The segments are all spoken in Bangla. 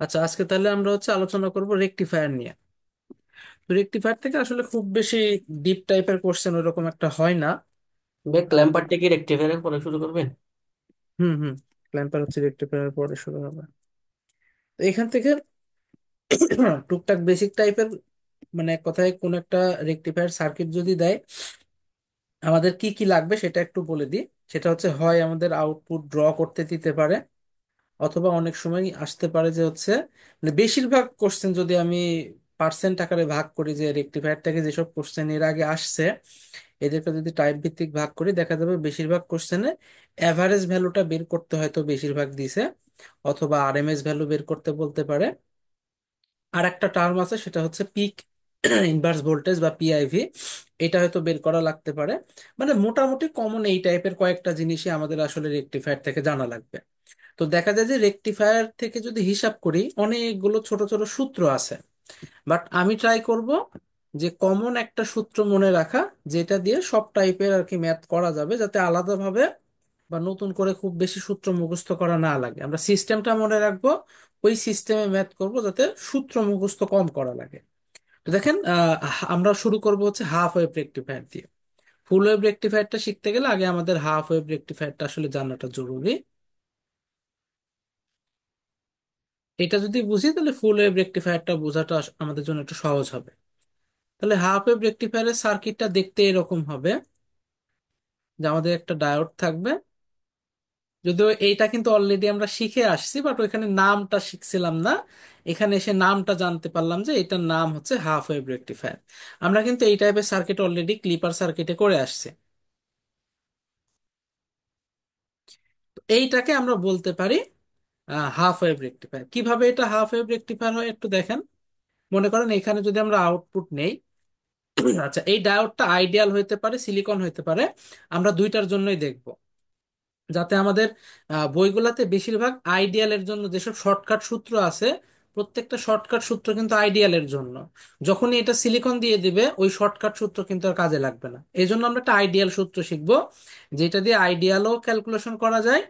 আচ্ছা, আজকে তাহলে আমরা আলোচনা করব রেকটিফায়ার নিয়ে। তো রেকটিফায়ার থেকে আসলে খুব বেশি ডিপ টাইপের কোশ্চেন ওরকম একটা হয় না। ভাই আহ, ক্ল্যাম্পারটা কি রেক্টিফায়ারের পরে শুরু করবেন? হুম হুম। ক্ল্যাম্পার রেকটিফায়ার পরে শুরু হবে। তো এখান থেকে টুকটাক বেসিক টাইপের, মানে এক কথায় কোন একটা রেকটিফায়ার সার্কিট যদি দেয়, আমাদের কি কি লাগবে সেটা একটু বলে দিই। সেটা হয় আমাদের আউটপুট ড্র করতে দিতে পারে, অথবা অনেক সময় আসতে পারে যে মানে বেশিরভাগ কোশ্চেন যদি আমি পার্সেন্ট আকারে ভাগ করি, যে রেকটিফায়ার থেকে যেসব কোশ্চেন এর আগে আসছে এদেরকে যদি টাইপ ভিত্তিক ভাগ করি, দেখা যাবে বেশিরভাগ কোশ্চেনে অ্যাভারেজ ভ্যালুটা বের করতে হয়তো বেশিরভাগ দিছে, অথবা আরএমএস ভ্যালু বের করতে বলতে পারে। আর একটা টার্ম আছে, সেটা পিক ইনভার্স ভোল্টেজ বা পিআইভি। এটা হয়তো বের করা লাগতে পারে। মানে মোটামুটি কমন এই টাইপের কয়েকটা জিনিসই আমাদের আসলে রেকটিফায়ার থেকে জানা লাগবে। তো দেখা যায় যে রেকটিফায়ার থেকে যদি হিসাব করি, অনেকগুলো ছোট ছোট সূত্র আছে। বাট আমি ট্রাই করব যে কমন একটা সূত্র মনে রাখা, যেটা দিয়ে সব টাইপের আর কি ম্যাথ করা যাবে, যাতে আলাদাভাবে বা নতুন করে খুব বেশি সূত্র মুখস্থ করা না লাগে। আমরা সিস্টেমটা মনে রাখবো, ওই সিস্টেমে ম্যাথ করব, যাতে সূত্র মুখস্থ কম করা লাগে। তো দেখেন, আমরা শুরু করব হাফ ওয়েভ রেকটিফায়ার দিয়ে। ফুল ওয়েভ রেকটিফায়ারটা শিখতে গেলে আগে আমাদের হাফ ওয়েভ রেকটিফায়ারটা আসলে জানাটা জরুরি। এটা যদি বুঝি তাহলে ফুল ওয়েভ রেকটিফায়ারটা বোঝাটা আমাদের জন্য একটু সহজ হবে। তাহলে হাফ ওয়েভ রেকটিফায়ারের সার্কিটটা দেখতে এরকম হবে, যে আমাদের একটা ডায়োড থাকবে। যদিও এইটা কিন্তু অলরেডি আমরা শিখে আসছি, বাট ওইখানে নামটা শিখছিলাম না। এখানে এসে নামটা জানতে পারলাম যে এটার নাম হাফ ওয়েভ রেকটিফায়ার। আমরা কিন্তু এই টাইপের সার্কিট অলরেডি ক্লিপার সার্কিটে করে আসছি। তো এইটাকে আমরা বলতে পারি হাফ ওয়েভ রেকটিফায়ার। কিভাবে এটা হাফ ওয়েভ রেকটিফায়ার হয় একটু দেখেন। মনে করেন এখানে যদি আমরা আউটপুট নেই, আচ্ছা, এই ডায়োডটা আইডিয়াল হইতে পারে, সিলিকন হইতে পারে। আমরা দুইটার জন্যই দেখব, যাতে আমাদের বইগুলাতে বেশিরভাগ আইডিয়ালের জন্য যেসব শর্টকাট সূত্র আছে, প্রত্যেকটা শর্টকাট সূত্র কিন্তু আইডিয়ালের জন্য। যখনই এটা সিলিকন দিয়ে দিবে, ওই শর্টকাট সূত্র কিন্তু আর কাজে লাগবে না। এই জন্য আমরা একটা আইডিয়াল সূত্র শিখবো, যেটা দিয়ে আইডিয়ালও ক্যালকুলেশন করা যায়।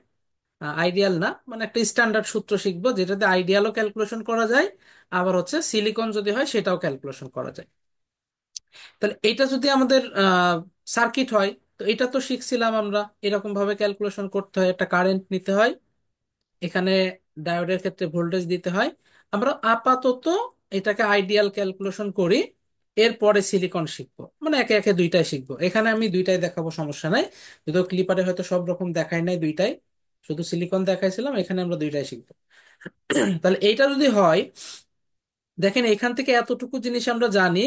আইডিয়াল না, মানে একটা স্ট্যান্ডার্ড সূত্র শিখবো যেটাতে আইডিয়ালও ক্যালকুলেশন করা যায়, আবার সিলিকন যদি হয় সেটাও ক্যালকুলেশন করা যায়। তাহলে এটা যদি আমাদের সার্কিট হয়, তো এটা তো শিখছিলাম আমরা, এরকম ভাবে ক্যালকুলেশন করতে হয়। একটা কারেন্ট নিতে হয়, এখানে ডায়োডের ক্ষেত্রে ভোল্টেজ দিতে হয়। আমরা আপাতত এটাকে আইডিয়াল ক্যালকুলেশন করি, এরপরে সিলিকন শিখবো। মানে একে একে দুইটাই শিখবো। এখানে আমি দুইটাই দেখাবো, সমস্যা নাই। যদিও ক্লিপারে হয়তো সব রকম দেখাই নাই দুইটাই, শুধু সিলিকন দেখাইছিলাম। এখানে আমরা দুইটাই শিখবো। তাহলে এইটা যদি হয়, দেখেন এখান থেকে এতটুকু জিনিস আমরা জানি,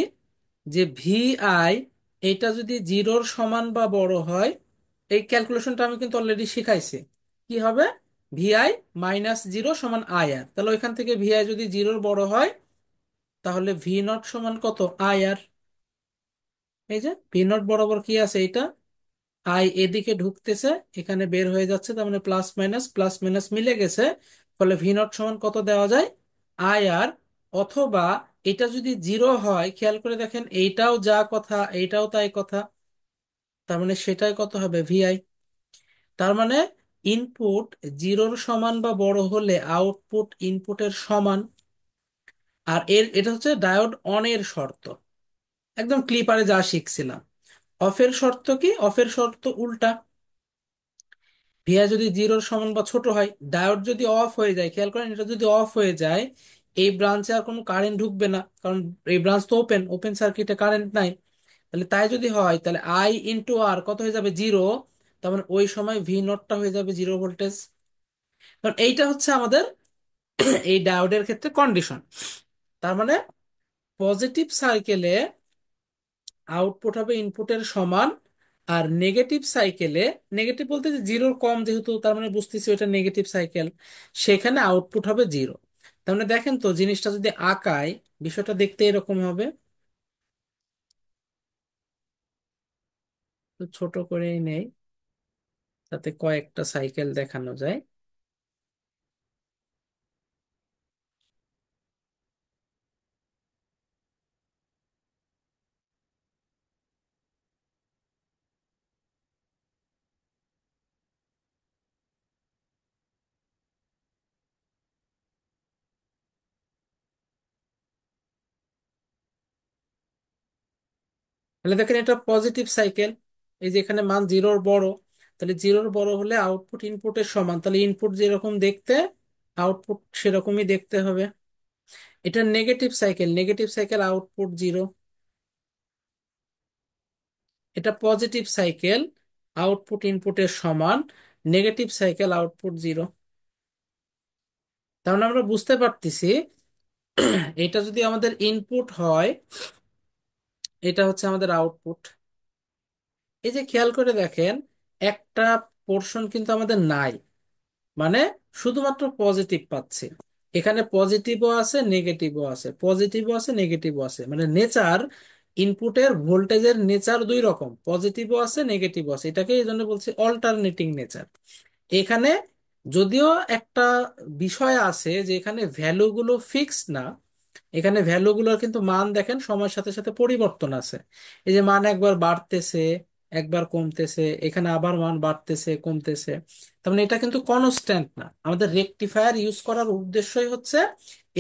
যে ভি আই, এটা যদি জিরোর সমান বা বড় হয়, এই ক্যালকুলেশনটা আমি কিন্তু অলরেডি শিখাইছি। কি হবে? ভি আই মাইনাস জিরো সমান আই আর। তাহলে ওইখান থেকে ভি আই যদি জিরোর বড় হয়, তাহলে ভি নট সমান কত? আই আর। এই যে ভি নট বরাবর কি আছে, এইটা আই এদিকে ঢুকতেছে, এখানে বের হয়ে যাচ্ছে, তার মানে প্লাস মাইনাস মিলে গেছে। ফলে ভি নট সমান কত দেওয়া যায়? আই আর। অথবা এটা যদি জিরো হয়, খেয়াল করে দেখেন, এইটাও যা কথা এইটাও তাই কথা, তার মানে সেটাই কত হবে? ভিআই। তার মানে ইনপুট জিরোর সমান বা বড় হলে আউটপুট ইনপুটের সমান। আর এটা ডায়োড অনের শর্ত, একদম ক্লিপারে যা শিখছিলাম। অফের শর্ত কি? অফের শর্ত উল্টা। ভিআই যদি জিরোর সমান বা ছোট হয়, ডায়োড যদি অফ হয়ে যায়, খেয়াল করেন, এটা যদি অফ হয়ে যায়, এই ব্রাঞ্চে আর কোনো কারেন্ট ঢুকবে না, কারণ এই ব্রাঞ্চ তো ওপেন, ওপেন সার্কিটে কারেন্ট নাই। তাহলে তাই যদি হয়, তাহলে আই ইন্টু আর কত হয়ে যাবে? জিরো। তার মানে ওই সময় ভি নটটা হয়ে যাবে জিরো ভোল্টেজ। কারণ এইটা আমাদের এই ডায়োডের ক্ষেত্রে কন্ডিশন। তার মানে পজিটিভ সাইকেলে আউটপুট হবে ইনপুটের সমান, আর নেগেটিভ সাইকেলে, নেগেটিভ বলতে যে জিরোর কম, যেহেতু তার মানে বুঝতেছি এটা নেগেটিভ সাইকেল, সেখানে আউটপুট হবে জিরো। তার মানে দেখেন তো, জিনিসটা যদি আঁকায়, বিষয়টা দেখতে এরকম হবে। তো ছোট করেই নেই, তাতে কয়েকটা সাইকেল দেখানো যায়। তাহলে দেখেন এটা পজিটিভ সাইকেল। এই যে এখানে মান জিরোর বড়, তাহলে জিরোর বড় হলে আউটপুট ইনপুটের সমান, তাহলে ইনপুট যেরকম দেখতে আউটপুট সেরকমই দেখতে হবে। এটা negative cycle, negative cycle output zero. এটা পজিটিভ সাইকেল, আউটপুট ইনপুটের সমান, নেগেটিভ সাইকেল আউটপুট জিরো। তার মানে আমরা বুঝতে পারতেছি এটা যদি আমাদের ইনপুট হয়, এটা হচ্ছে আমাদের আউটপুট। এই যে খেয়াল করে দেখেন, একটা পোর্শন কিন্তু আমাদের নাই, মানে শুধুমাত্র পজিটিভ পাচ্ছি। এখানে পজিটিভও আছে নেগেটিভও আছে, পজিটিভও আছে নেগেটিভও আছে, মানে নেচার, ইনপুটের ভোল্টেজের নেচার দুই রকম, পজিটিভও আছে নেগেটিভও আছে, এটাকে এই জন্য বলছি অল্টারনেটিং নেচার। এখানে যদিও একটা বিষয় আছে যে এখানে ভ্যালুগুলো ফিক্স না, এখানে ভ্যালুগুলোর কিন্তু মান দেখেন সময়ের সাথে সাথে পরিবর্তন আছে। এই যে মান একবার বাড়তেছে, একবার কমতেছে, এখানে আবার মান বাড়তেছে কমতেছে। তার মানে এটা কিন্তু কনস্ট্যান্ট না। আমাদের রেকটিফায়ার ইউজ করার উদ্দেশ্যই হচ্ছে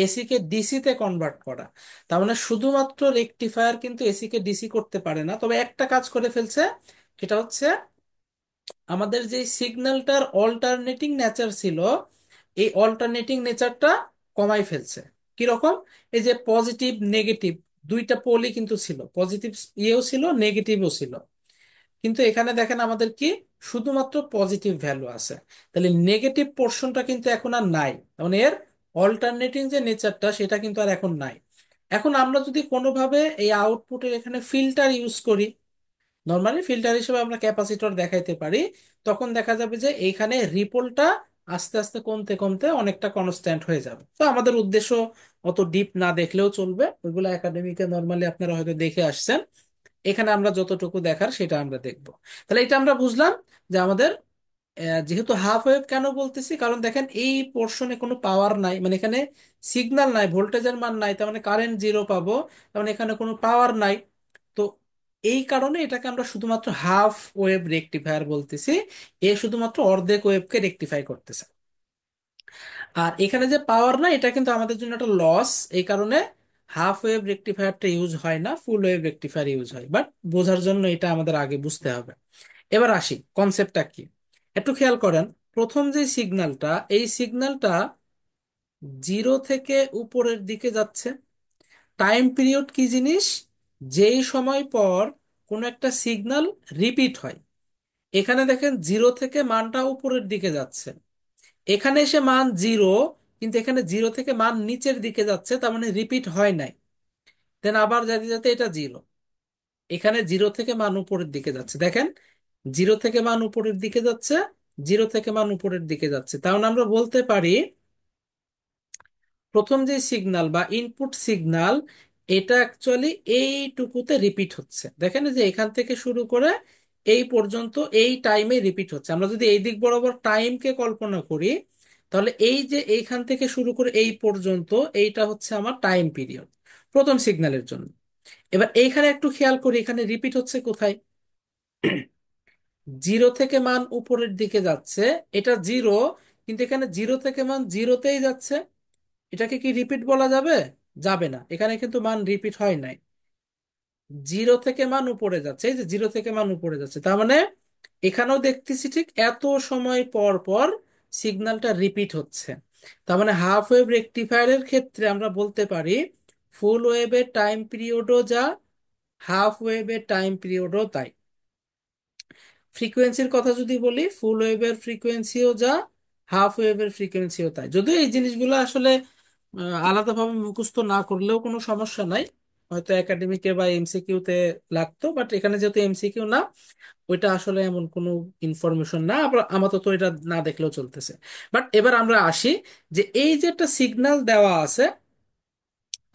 এসি কে ডিসি তে কনভার্ট করা। তার মানে শুধুমাত্র রেকটিফায়ার কিন্তু এসি কে ডিসি করতে পারে না, তবে একটা কাজ করে ফেলছে, সেটা হচ্ছে আমাদের যে সিগন্যালটার অল্টারনেটিং নেচার ছিল, এই অল্টারনেটিং নেচারটা কমাই ফেলছে। কিরকম? এই যে পজিটিভ নেগেটিভ দুইটা পোলই কিন্তু ছিল, পজিটিভ ইয়েও ছিল নেগেটিভও ছিল, কিন্তু এখানে দেখেন আমাদের কি শুধুমাত্র পজিটিভ ভ্যালু আছে। তাহলে নেগেটিভ পোর্শনটা কিন্তু এখন আর নাই, মানে এর অল্টারনেটিং যে নেচারটা সেটা কিন্তু আর এখন নাই। এখন আমরা যদি কোনোভাবে এই আউটপুটের এখানে ফিল্টার ইউজ করি, নর্মালি ফিল্টার হিসেবে আমরা ক্যাপাসিটর দেখাইতে পারি, তখন দেখা যাবে যে এইখানে রিপলটা আস্তে আস্তে কমতে কমতে অনেকটা কনস্ট্যান্ট হয়ে যাবে। তো আমাদের উদ্দেশ্য অত ডিপ না দেখলেও চলবে, ওইগুলো একাডেমিকে নর্মালি আপনারা হয়তো দেখে আসছেন। এখানে আমরা যতটুকু দেখার সেটা আমরা দেখব। তাহলে এটা আমরা বুঝলাম যে আমাদের যেহেতু হাফ ওয়েভ কেন বলতেছি, কারণ দেখেন এই পোর্শনে কোনো পাওয়ার নাই, মানে এখানে সিগন্যাল নাই, ভোল্টেজের মান নাই, তার মানে কারেন্ট জিরো পাবো, তার মানে এখানে কোনো পাওয়ার নাই। তো এই কারণে এটাকে আমরা শুধুমাত্র হাফ ওয়েভ রেকটিফায়ার বলতেছি। এ শুধুমাত্র অর্ধেক ওয়েভকে রেকটিফাই করতেছে। আর এখানে যে পাওয়ার না, এটা কিন্তু আমাদের জন্য একটা লস। এই কারণে হাফ ওয়েভ রেকটিফায়ারটা ইউজ হয় না, ফুল ওয়েভ রেকটিফায়ার ইউজ হয়। বাট বোঝার জন্য এটা আমাদের আগে বুঝতে হবে। এবার আসি কনসেপ্টটা কি, একটু খেয়াল করেন। প্রথম যে সিগন্যালটা, এই সিগন্যালটা জিরো থেকে উপরের দিকে যাচ্ছে। টাইম পিরিয়ড কি জিনিস? যেই সময় পর কোনো একটা সিগন্যাল রিপিট হয়। এখানে দেখেন জিরো থেকে মানটা উপরের দিকে যাচ্ছে, এখানে এসে মান জিরো, কিন্তু এখানে জিরো থেকে মান নিচের দিকে যাচ্ছে, তার মানে রিপিট হয় নাই। দেন আবার যেতে যেতে এটা জিরো, এখানে জিরো থেকে মান উপরের দিকে যাচ্ছে, দেখেন জিরো থেকে মান উপরের দিকে যাচ্ছে, জিরো থেকে মান উপরের দিকে যাচ্ছে। তাহলে আমরা বলতে পারি প্রথম যে সিগন্যাল বা ইনপুট সিগন্যাল, এটা অ্যাকচুয়ালি এইটুকুতে রিপিট হচ্ছে। দেখেন এই যে এখান থেকে শুরু করে এই পর্যন্ত এই টাইমে রিপিট হচ্ছে। আমরা যদি এই দিক বরাবর টাইমকে কল্পনা করি, তাহলে এই যে এইখান থেকে শুরু করে এই পর্যন্ত, এইটা হচ্ছে আমার টাইম পিরিয়ড প্রথম সিগন্যালের জন্য। এবার এইখানে একটু খেয়াল করি, এখানে রিপিট হচ্ছে কোথায়? জিরো থেকে মান উপরের দিকে যাচ্ছে, এটা জিরো, কিন্তু এখানে জিরো থেকে মান জিরোতেই যাচ্ছে। এটাকে কি রিপিট বলা যাবে? যাবে না, এখানে কিন্তু মান রিপিট হয় নাই। জিরো থেকে মান উপরে যাচ্ছে, এই যে জিরো থেকে মান উপরে যাচ্ছে, তার মানে এখানেও দেখতেছি ঠিক এত সময় পর পর সিগন্যালটা রিপিট হচ্ছে। তার মানে হাফ ওয়েভ রেকটিফায়ারের ক্ষেত্রে আমরা বলতে পারি ফুল ওয়েভের টাইম পিরিয়ডও যা, হাফ ওয়েভের টাইম পিরিয়ডও তাই। ফ্রিকোয়েন্সির কথা যদি বলি, ফুল ওয়েভের ফ্রিকোয়েন্সিও যা, হাফ ওয়েভের ফ্রিকোয়েন্সিও তাই। যদিও এই জিনিসগুলো আসলে আলাদাভাবে মুখস্থ না করলেও কোনো সমস্যা নাই, হয়তো একাডেমিকে বা এমসিকিউ তে লাগতো, বাট এখানে যেহেতু এমসিকিউ না, ওইটা আসলে এমন কোনো ইনফরমেশন না, আবার আমাদের এটা না দেখলেও চলতেছে। বাট এবার আমরা আসি যে এই যে একটা সিগন্যাল দেওয়া আছে,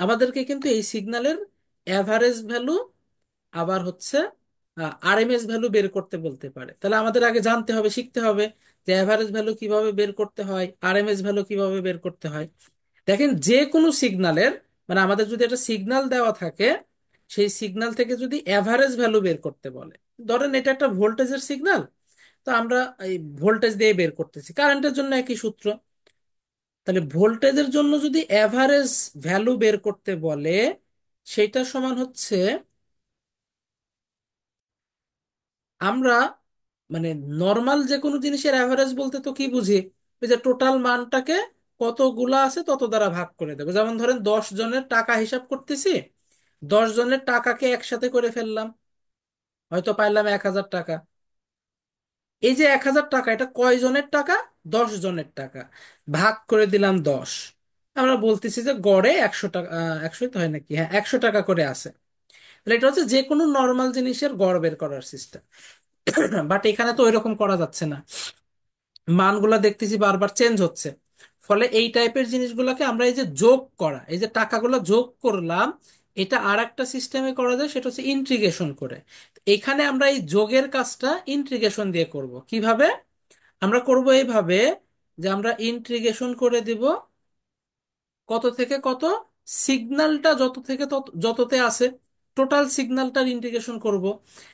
আমাদেরকে কিন্তু এই সিগন্যালের অ্যাভারেজ ভ্যালু আবার হচ্ছে আরএমএস ভ্যালু বের করতে বলতে পারে। তাহলে আমাদের আগে জানতে হবে, শিখতে হবে যে অ্যাভারেজ ভ্যালু কিভাবে বের করতে হয়, আরএমএস ভ্যালু কিভাবে বের করতে হয়। দেখেন যে কোনো সিগন্যালের, মানে আমাদের যদি একটা সিগন্যাল দেওয়া থাকে, সেই সিগন্যাল থেকে যদি অ্যাভারেজ ভ্যালু বের করতে বলে, ধরেন এটা একটা ভোল্টেজের সিগন্যাল, তো আমরা এই ভোল্টেজ দিয়ে বের করতেছি, কারেন্টের জন্য একই সূত্র। তাহলে ভোল্টেজের জন্য যদি অ্যাভারেজ ভ্যালু বের করতে বলে, সেটা সমান হচ্ছে আমরা মানে নর্মাল যে কোনো জিনিসের অ্যাভারেজ বলতে তো কি বুঝি, ওই যে টোটাল মানটাকে কতগুলা আছে তত দ্বারা ভাগ করে দেবো। যেমন ধরেন 10 জনের টাকা হিসাব করতেছি, 10 জনের টাকাকে একসাথে করে ফেললাম, হয়তো পাইলাম 1,000 টাকা। এই যে 1,000 টাকা, এটা কয় জনের টাকা? 10 জনের টাকা। ভাগ করে দিলাম 10। আমরা বলতেছি যে গড়ে 100 টাকা, 100 তো হয় নাকি, হ্যাঁ 100 টাকা করে আছে। তাহলে এটা হচ্ছে যে কোনো নর্মাল জিনিসের গড় বের করার সিস্টেম। বাট এখানে তো ওইরকম করা যাচ্ছে না, মানগুলা দেখতেছি বারবার চেঞ্জ হচ্ছে। ফলে এই টাইপের জিনিসগুলোকে আমরা এই যে যোগ করা, এই যে টাকাগুলো যোগ করলাম, এটা আর একটা সিস্টেমে করা যায়, সেটা হচ্ছে ইন্টিগ্রেশন করে। এখানে আমরা এই যোগের কাজটা ইন্টিগ্রেশন দিয়ে করব। কিভাবে আমরা করব? এইভাবে যে আমরা ইন্টিগ্রেশন করে দিব কত থেকে কত, সিগন্যালটা যত থেকে তত যততে আছে, টোটাল সিগন্যালটার ইন্টিগ্রেশন করব।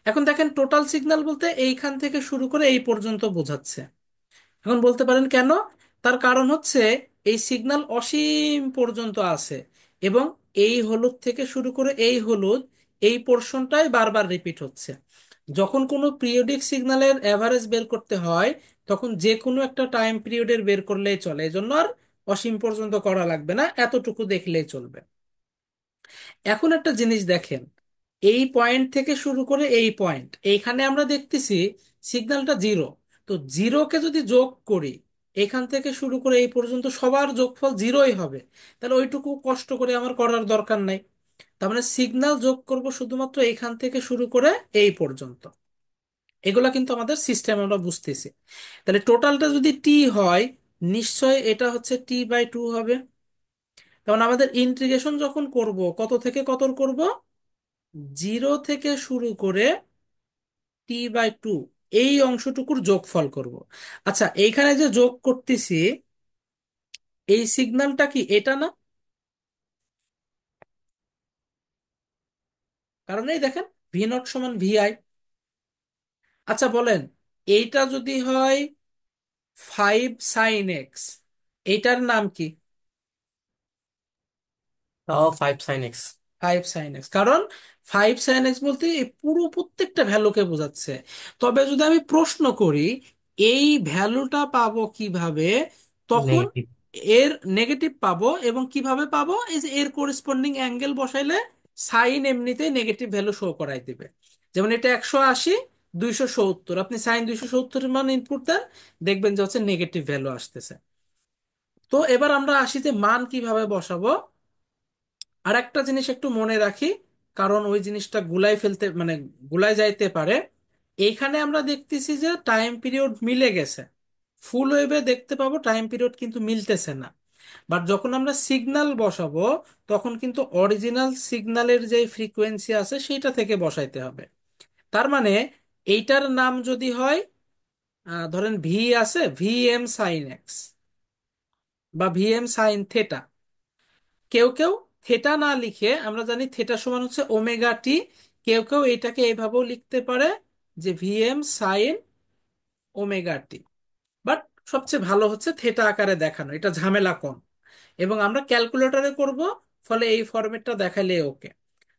এখন দেখেন টোটাল সিগন্যাল বলতে এইখান থেকে শুরু করে এই পর্যন্ত বোঝাচ্ছে। এখন বলতে পারেন কেন? তার কারণ হচ্ছে এই সিগন্যাল অসীম পর্যন্ত আছে, এবং এই হলুদ থেকে শুরু করে এই হলুদ, এই পোর্শনটাই বারবার রিপিট হচ্ছে। যখন কোনো পিরিয়ডিক সিগন্যালের অ্যাভারেজ বের করতে হয়, তখন যে কোনো একটা টাইম পিরিয়ডের বের করলেই চলে, এই জন্য আর অসীম পর্যন্ত করা লাগবে না, এতটুকু দেখলেই চলবে। এখন একটা জিনিস দেখেন, এই পয়েন্ট থেকে শুরু করে এই পয়েন্ট, এইখানে আমরা দেখতেছি সিগন্যালটা জিরো। তো জিরোকে যদি যোগ করি, এখান থেকে শুরু করে এই পর্যন্ত সবার যোগফল জিরোই হবে। তাহলে ওইটুকু কষ্ট করে আমার করার দরকার নাই। তার মানে সিগন্যাল যোগ করব শুধুমাত্র এখান থেকে শুরু করে এই পর্যন্ত। এগুলা কিন্তু আমাদের সিস্টেম, আমরা বুঝতেছি। তাহলে টোটালটা যদি টি হয়, নিশ্চয় এটা হচ্ছে টি/2 হবে। তখন আমাদের ইন্টিগ্রেশন যখন করব, কত থেকে কত করব? 0 থেকে শুরু করে টি/2, এই অংশটুকুর যোগফল করব। আচ্ছা, এইখানে যে যোগ করতেছি, এই সিগন্যালটা কি এটা না? কারণ এই দেখেন V0 = VI। আচ্ছা বলেন, এইটা যদি হয় 5 sin x, এইটার নাম কি? তাও 5 sin x। 5 sin x, কারণ 5 sin x বলতে এই পুরো প্রত্যেকটা ভ্যালুকে বোঝাচ্ছে। তবে যদি আমি প্রশ্ন করি এই ভ্যালুটা পাবো কিভাবে, তখন নেগেটিভ। এর নেগেটিভ পাবো। এবং কিভাবে পাবো? এই যে এর করেসপন্ডিং অ্যাঙ্গেল বসাইলে সাইন এমনিতেই নেগেটিভ ভ্যালু শো করাই দিবে। যেমন এটা 180, 270, আপনি সাইন 270-এর মান ইনপুট দেন, দেখবেন যে হচ্ছে নেগেটিভ ভ্যালু আসতেছে। তো এবার আমরা আসি যে মান কিভাবে বসাবো। আর একটা জিনিস একটু মনে রাখি, কারণ ওই জিনিসটা গুলাই ফেলতে মানে গুলাই যাইতে পারে। এইখানে আমরা দেখতেছি যে টাইম পিরিয়ড মিলে গেছে, ফুল ওয়েভে দেখতে পাবো টাইম পিরিয়ড কিন্তু মিলতেছে না। বাট যখন আমরা সিগন্যাল বসাবো, তখন কিন্তু অরিজিনাল সিগন্যালের যে ফ্রিকোয়েন্সি আছে সেইটা থেকে বসাইতে হবে। তার মানে এইটার নাম যদি হয়, ধরেন ভি আছে, Vm sin x বা Vm sin θ। কেউ কেউ থেটা না লিখে, আমরা জানি থেটা সমান হচ্ছে ওমেগা টি, কেউ কেউ এইটাকে এইভাবেও লিখতে পারে যে Vm sin ωt। বাট সবচেয়ে ভালো হচ্ছে থেটা আকারে দেখানো, এটা ঝামেলা কম, এবং আমরা ক্যালকুলেটরে করব। ফলে এই ফরম্যাটটা দেখালে ওকে।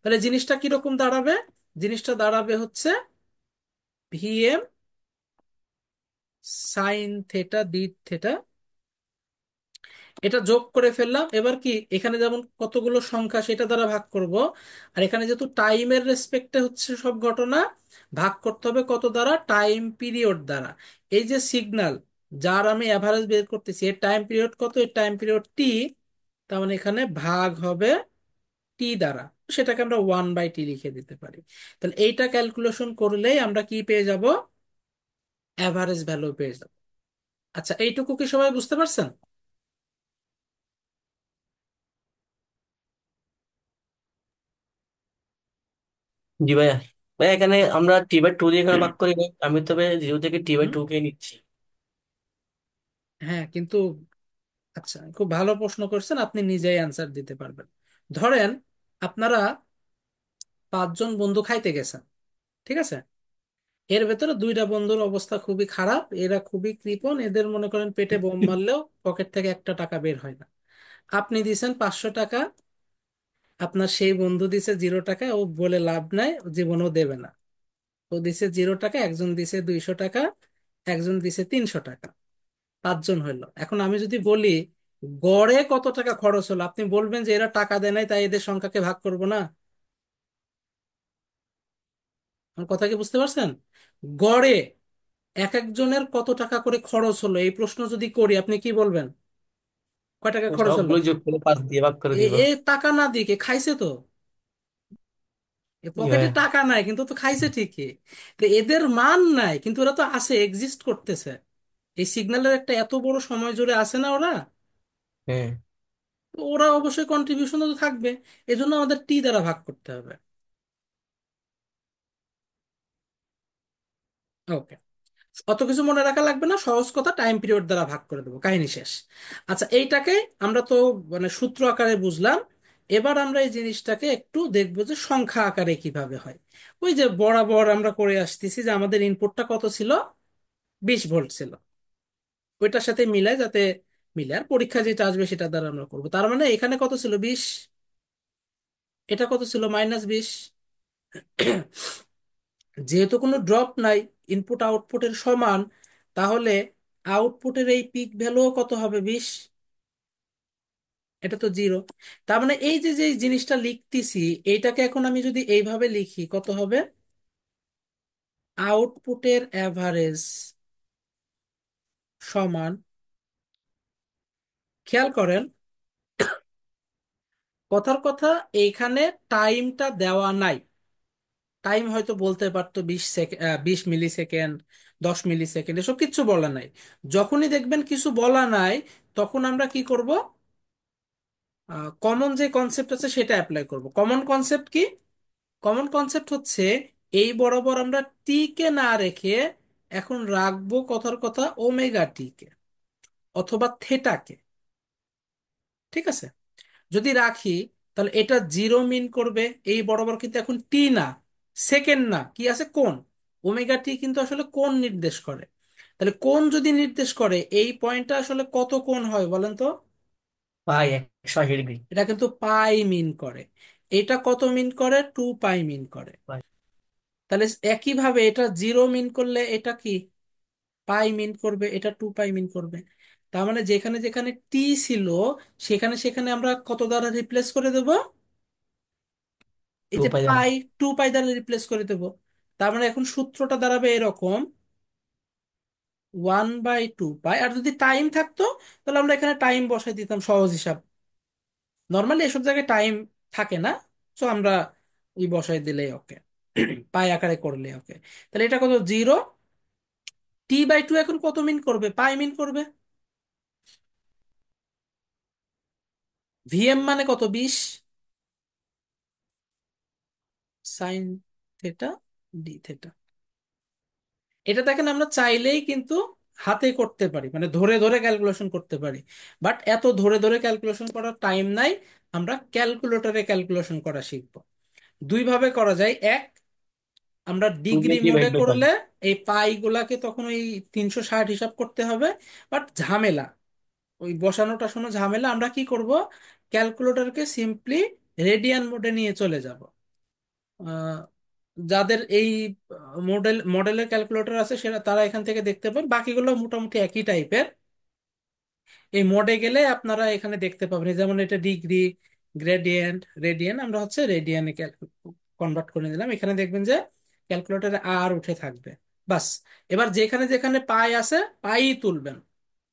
তাহলে জিনিসটা কিরকম দাঁড়াবে? জিনিসটা দাঁড়াবে হচ্ছে Vm sin θ d θ। এটা যোগ করে ফেললাম। এবার কি এখানে যেমন কতগুলো সংখ্যা সেটা দ্বারা ভাগ করব, আর এখানে যেহেতু টাইমের রেসপেক্টে হচ্ছে সব ঘটনা, ভাগ করতে হবে কত দ্বারা? টাইম পিরিয়ড দ্বারা। এই যে সিগন্যাল যার আমি অ্যাভারেজ বের করতেছি, এর টাইম পিরিয়ড কত? এর টাইম পিরিয়ড টি। তার মানে এখানে ভাগ হবে টি দ্বারা, সেটাকে আমরা 1/t লিখে দিতে পারি। তাহলে এইটা ক্যালকুলেশন করলেই আমরা কি পেয়ে যাব? অ্যাভারেজ ভ্যালু পেয়ে যাব। আচ্ছা, এইটুকু কি সবাই বুঝতে পারছেন? জি ভাইয়া। ভাইয়া এখানে আমরা টি/2 দিয়ে এখানে ভাগ করি নাই। আমি তবে 0 থেকে হুম, T/2 কে নিচ্ছি। হ্যাঁ কিন্তু আচ্ছা, খুব ভালো প্রশ্ন করছেন, আপনি নিজেই অ্যান্সার দিতে পারবেন। ধরেন আপনারা 5 জন বন্ধু খাইতে গেছেন, ঠিক আছে? এর ভেতরে 2টা বন্ধুর অবস্থা খুবই খারাপ, এরা খুবই কৃপণ, এদের মনে করেন পেটে বোম মারলেও পকেট থেকে একটা টাকা বের হয় না। আপনি দিছেন 500 টাকা, আপনার সেই বন্ধু দিছে 0 টাকা, ও বলে লাভ নাই, ও জীবনেও দেবে না। ও দিছে 0 টাকা, একজন দিছে 200 টাকা, একজন দিছে 300 টাকা, 5 জন হইলো। এখন আমি যদি বলি গড়ে কত টাকা খরচ হলো, আপনি বলবেন যে এরা টাকা দেয় নাই তাই এদের সংখ্যাকে ভাগ করব না? আমার কথা কি বুঝতে পারছেন? গড়ে এক একজনের কত টাকা করে খরচ হলো এই প্রশ্ন যদি করি, আপনি কি বলবেন? কয় টাকা খরচ হলো? সবগুলো যোগ করে 5 দিয়ে ভাগ করে এ দিব। এ টাকা না দিয়ে কে খাইছে তো, এ জি পকেটে ভাইয়া। টাকা নাই কিন্তু তো খাইছে ঠিকই। তো এদের মান নাই কিন্তু ওরা তো আছে, এক্সিস্ট করতেছে। এই সিগন্যালের একটা এত বড় সময় জুড়ে আছে না ওরা, হ্যাঁ। তো ওরা অবশ্যই কন্ট্রিবিউশন তো থাকবে। এজন্য আমাদের টি দ্বারা ভাগ করতে হবে। ওকে, অত কিছু মনে রাখা লাগবে না, সহজ কথা, টাইম পিরিয়ড দ্বারা ভাগ করে দেবো, কাহিনী শেষ। আচ্ছা, এইটাকে আমরা তো মানে সূত্র আকারে বুঝলাম। এবার আমরা এই জিনিসটাকে একটু দেখবো যে সংখ্যা আকারে কিভাবে হয়। ওই যে বরাবর আমরা করে আসতেছি যে আমাদের ইনপুটটা কত ছিল, 20 ভোল্ট ছিল, ওইটার সাথে মিলায় যাতে মিলে, আর পরীক্ষা যেটা আসবে সেটা দ্বারা আমরা করবো। তার মানে এখানে কত ছিল 20, এটা কত ছিল -20। যেহেতু কোনো ড্রপ নাই, ইনপুট আউটপুটের সমান, তাহলে আউটপুটের এই পিক ভ্যালু কত হবে, 20। এটা তো 0। তার মানে এই যে যে জিনিসটা লিখতেছি, এইটাকে এখন আমি যদি এইভাবে লিখি কত হবে, আউটপুটের অ্যাভারেজ সমান, খেয়াল করেন কথার কথা, এইখানে টাইমটা দেওয়া নাই। টাইম হয়তো বলতে পারতো 20 সেকেন্ড, 20 মিলি সেকেন্ড, 10 মিলি সেকেন্ড, এসব কিচ্ছু বলা নাই। যখনই দেখবেন কিছু বলা নাই, তখন আমরা কি করব, কমন যে কনসেপ্ট আছে সেটা অ্যাপ্লাই করব। কমন কনসেপ্ট কি? কমন কনসেপ্ট হচ্ছে এই বরাবর আমরা টি কে না রেখে এখন রাখবো কথার কথা ওমেগা টি কে অথবা থেটাকে। ঠিক আছে? যদি রাখি তাহলে এটা 0 মিন করবে। এই বরাবর কিন্তু এখন টি না, সেকেন্ড না, কি আছে, কোণ। ওমেগা টি কিন্তু আসলে কোণ নির্দেশ করে। তাহলে কোণ যদি নির্দেশ করে, এই পয়েন্টটা আসলে কত কোণ হয় বলেন তো? ভাই 180 ডিগ্রি। এটা কিন্তু পাই মিন করে। এটা কত মিন করে, 2 পাই মিন করে। ভাই তাহলে একইভাবে এটা 0 মিন করলে এটা কি, পাই মিন করবে, এটা 2 পাই মিন করবে। তার মানে যেখানে যেখানে টি ছিল, সেখানে সেখানে আমরা কত দ্বারা রিপ্লেস করে দেব, এই টু যে পাই যাবে। পাই, 2 পাই দ্বারা রিপ্লেস করে দেব। তার মানে এখন সূত্রটা দাঁড়াবে এরকম, 1/2 পাই। আর যদি টাইম থাকতো তাহলে আমরা এখানে টাইম বসাই দিতাম, সহজ হিসাব। নর্মালি এসব জায়গায় টাইম থাকে না, তো আমরা ওই বসাই দিলেই ওকে, পাই আকারে করলে ওকে। তাহলে এটা কত, 0। টি/2 এখন কত মিন করবে, পাই মিন করবে। ভিএম মানে কত, 20 সাইন থেটা ডি থেটা। এটা দেখেন আমরা চাইলেই কিন্তু হাতে করতে পারি, মানে ধরে ধরে ক্যালকুলেশন করতে পারি। বাট এত ধরে ধরে ক্যালকুলেশন করার টাইম নাই, আমরা ক্যালকুলেটরে ক্যালকুলেশন করা শিখবো। দুই ভাবে করা যায়। এক, আমরা টু ডিগ্রি দিয়ে মোডে ডিভাইড বাই করলে এই পাই গুলাকে তখন ওই 360 হিসাব করতে হবে, বাট ঝামেলা, ওই বসানোটা শোনো ঝামেলা। আমরা কি করব, ক্যালকুলেটরকে সিম্পলি রেডিয়ান মোডে নিয়ে চলে যাব। আহ, যাদের এই মডেলের ক্যালকুলেটর আছে সেটা তারা এখান থেকে দেখতে পাবেন, বাকিগুলো মোটামুটি একই টাইপের। এই মোডে গেলে আপনারা এখানে দেখতে পাবেন, এই যেমন এটা ডিগ্রি, গ্রেডিয়েন্ট, রেডিয়ান, আমরা হচ্ছে রেডিয়ানে কনভার্ট করে নিলাম। এখানে দেখবেন যে ক্যালকুলেটরে আর উঠে থাকবে। বাস, এবার যেখানে যেখানে পাই আছে পাই তুলবেন,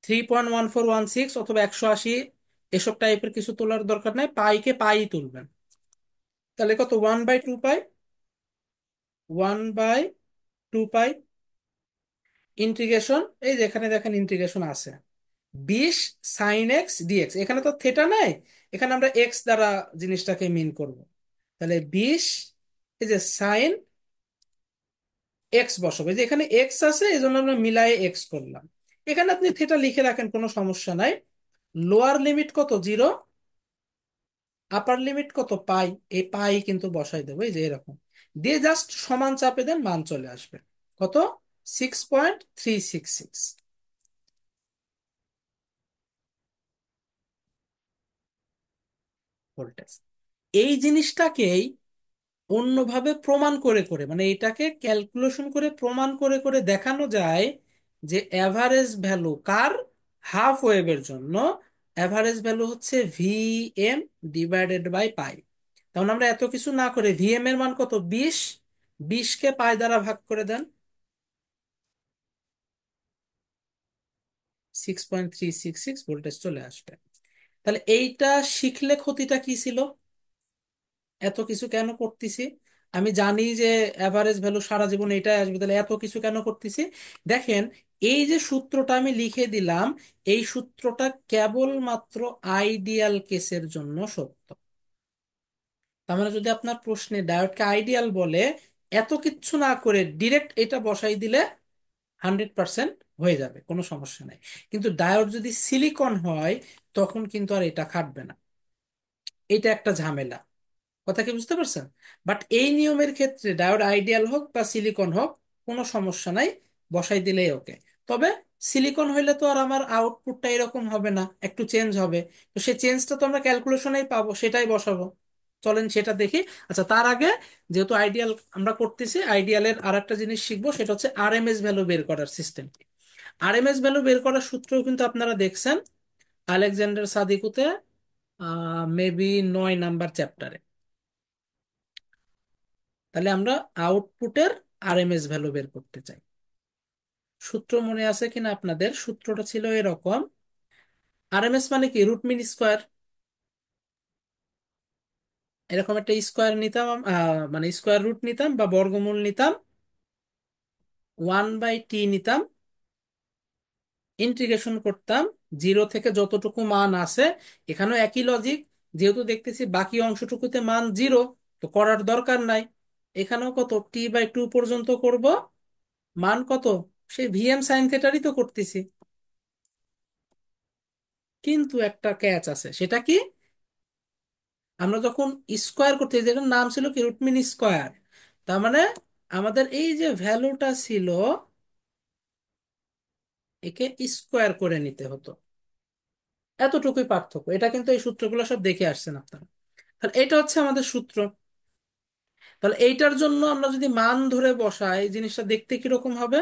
3.1416 অথবা 180, এসব টাইপের কিছু তোলার দরকার নাই, পাইকে পাই তুলবেন। তাহলে কত, 1/2 পাই, 1/2 পাই ইন্টিগ্রেশন, এই যেখানে দেখেন ইন্টিগ্রেশন আছে 20 sin x dx। এখানে তো থেটা নাই, এখানে আমরা এক্স দ্বারা জিনিসটাকে মিন করব। তাহলে 20, এই যে সাইন এক্স বসাবো, এই যে এখানে এক্স আছে এই জন্য আমরা মিলায়ে এক্স করলাম। এখানে আপনি থেটা লিখে রাখেন, কোনো সমস্যা নাই। লোয়ার লিমিট কত, 0, আপার লিমিট কত, পাই। এই পাই কিন্তু বসাই দেবো, এই যে এরকম দিয়ে জাস্ট সমান চাপে দেন, মান চলে আসবে কত, 6.366 ভোল্টেজ। এই জিনিসটাকেই অন্যভাবে প্রমাণ করে করে, মানে এটাকে ক্যালকুলেশন করে প্রমাণ করে করে দেখানো যায় যে অ্যাভারেজ ভ্যালু কার, হাফ ওয়েভের জন্য অ্যাভারেজ ভ্যালু হচ্ছে ভিএম ডিভাইডেড বাই পাই। তাহলে আমরা এত কিছু না করে ভিএম এর মান কত, 20, 20কে পাই দ্বারা ভাগ করে দেন, 6.366 ভোল্টেজ চলে আসবে। তাহলে এইটা শিখলে ক্ষতিটা কি ছিল, এত কিছু কেন করতেছি? আমি জানি যে অ্যাভারেজ ভ্যালু সারা জীবন এটাই আসবে, তাহলে এত কিছু কেন করতেছি? দেখেন, এই যে সূত্রটা আমি লিখে দিলাম, এই সূত্রটা কেবলমাত্র আইডিয়াল কেসের জন্য সত্য। তার মানে যদি আপনার প্রশ্নে ডায়োডকে আইডিয়াল বলে, এত কিচ্ছু না করে ডিরেক্ট এটা বসাই দিলে 100% হয়ে যাবে, কোনো সমস্যা নাই। কিন্তু ডায়োড যদি সিলিকন হয়, তখন কিন্তু আর এটা খাটবে না। এটা একটা ঝামেলা, কথা কি বুঝতে পারছেন? বাট এই নিয়মের ক্ষেত্রে ডায়োড আইডিয়াল হোক বা সিলিকন হোক, কোনো সমস্যা নাই, বসাই দিলেই ওকে। তবে সিলিকন হইলে তো আর আমার আউটপুটটা এরকম হবে না, একটু চেঞ্জ হবে। তো সেই চেঞ্জটা তো আমরা ক্যালকুলেশনেই পাবো, সেটাই বসাবো। চলেন সেটা দেখি। আচ্ছা, তার আগে যেহেতু আইডিয়াল আমরা করতেছি, আইডিয়ালের আর একটা জিনিস শিখবো, সেটা হচ্ছে আরএমএস ভ্যালু বের করার সিস্টেম। আরএমএস ভ্যালু বের করার সূত্রও কিন্তু আপনারা দেখছেন আলেকজান্ডার সাদিকুতে, মেবি 9 নাম্বার চ্যাপ্টারে। তাহলে আমরা আউটপুটের আরএমএস ভ্যালু বের করতে চাই। সূত্র মনে আছে কিনা আপনাদের? সূত্রটা ছিল এরকম, আরএমএস মানে কি, রুট মিন স্কোয়ার। এরকম একটা স্কোয়ার নিতাম, মানে স্কোয়ার রুট নিতাম বা বর্গমূল নিতাম, 1/t নিতাম, ইন্টিগ্রেশন করতাম, জিরো থেকে যতটুকু মান আসে। এখানেও একই লজিক, যেহেতু দেখতেছি বাকি অংশটুকুতে মান জিরো, তো করার দরকার নাই। এখানেও কত, t/2 পর্যন্ত করব, মান কত, সেই ভিএম সাইন থেটারই তো করতেছি। কিন্তু একটা ক্যাচ আছে, সেটা কি, আমরা যখন স্কোয়ার করতে, যেটার নাম ছিল কি, রুটমিন স্কোয়ার, তার মানে আমাদের এই যে ভ্যালুটা ছিল, একে স্কোয়ার করে নিতে হতো। এতটুকুই পার্থক্য, এটা কিন্তু এই সূত্রগুলো সব দেখে আসছেন আপনারা। তাহলে এটা হচ্ছে আমাদের সূত্র। তাহলে এইটার জন্য আমরা যদি মান ধরে বসাই, জিনিসটা দেখতে কিরকম হবে?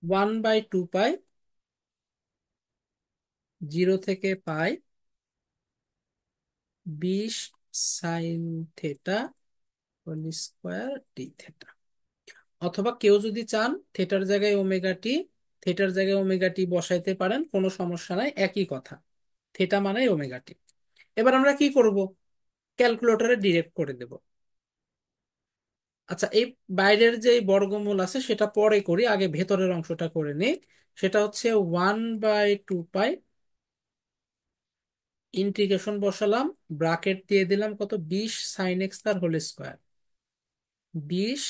1/2 পাই, জিরো থেকে pi, 20 sine theta whole square D theta. অথবা কেউ যদি চান থেটার জায়গায় ওমেগা টি, থেটার জায়গায় ওমেগা টি বসাইতে পারেন, কোনো সমস্যা নাই, একই কথা, থেটা মানে ওমেগা টি। এবার আমরা কি করব, ক্যালকুলেটরে ডিরেক্ট করে দেব। আচ্ছা, এই বাইরের যে বর্গমূল আছে সেটা পরে করি, আগে ভেতরের অংশটা করে নিই। সেটা হচ্ছে 1/2 পাই, ইন্টিগ্রেশন বসালাম, ব্রাকেট দিয়ে দিলাম কত, 20 sin x তার whole square, 20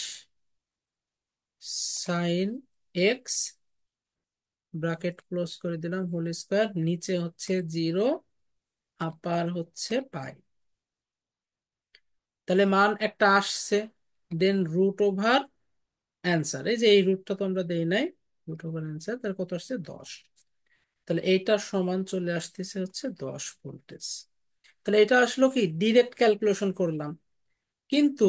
sin x, bracket close করে দিলাম, হোল স্কোয়ার, নিচে হচ্ছে জিরো, আপার হচ্ছে পাই। তাহলে মান একটা আসছে, দেন রুট ওভার অ্যান্সার, এই যে এই রুটটা তো আমরা দেই নাই, রুট ওভার অ্যান্সার, তার কত আসছে, 10। তাহলে এইটার সমান চলে আসতেছে হচ্ছে 10 ভোল্টেজ। তাহলে এটা আসলো কি, ডিরেক্ট ক্যালকুলেশন করলাম। কিন্তু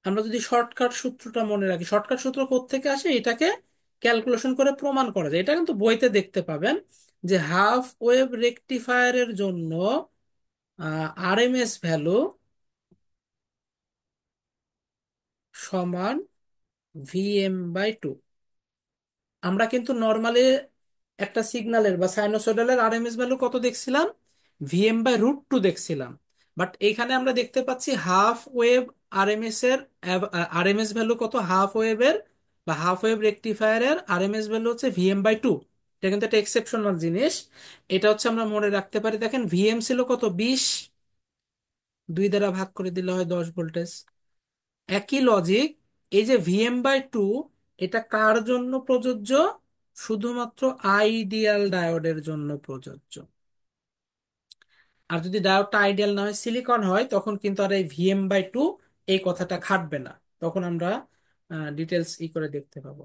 আমরা যদি শর্টকাট সূত্রটা মনে রাখি, শর্টকাট সূত্র কোত্থেকে আসে, এটাকে ক্যালকুলেশন করে প্রমাণ করা যায়। এটা কিন্তু বইতে দেখতে পাবেন যে হাফ ওয়েভ রেকটিফায়ারের জন্য আরএমএস ভ্যালু সমান Vm/2। আমরা কিন্তু নর্মালি একটা সিগন্যালের বা সাইনোসয়েডালের আরএমএস ভ্যালু কত দেখছিলাম, Vm/√2 দেখছিলাম। বাট এখানে আমরা দেখতে পাচ্ছি হাফ ওয়েভ আরএমএস এর আরএমএস ভ্যালু কত, হাফ ওয়েভের বা হাফ ওয়েভ রেকটিফায়ারের আরএমএস ভ্যালু হচ্ছে Vm/2। এটা কিন্তু একটা এক্সেপশনাল জিনিস। এটা হচ্ছে আমরা মনে রাখতে পারি, দেখেন ভিএম ছিল কত, 20, 2 দ্বারা ভাগ করে দিলে হয় 10 ভোল্টেজ। একই লজিক, এই যে Vm/2, এটা কার জন্য প্রযোজ্য, শুধুমাত্র আইডিয়াল ডায়োডের জন্য প্রযোজ্য। আর যদি ডায়োডটা আইডিয়াল না হয়, সিলিকন হয়, তখন কিন্তু আর এই Vm/2 এই কথাটা খাটবে না। তখন আমরা ডিটেলস করে দেখতে পাবো।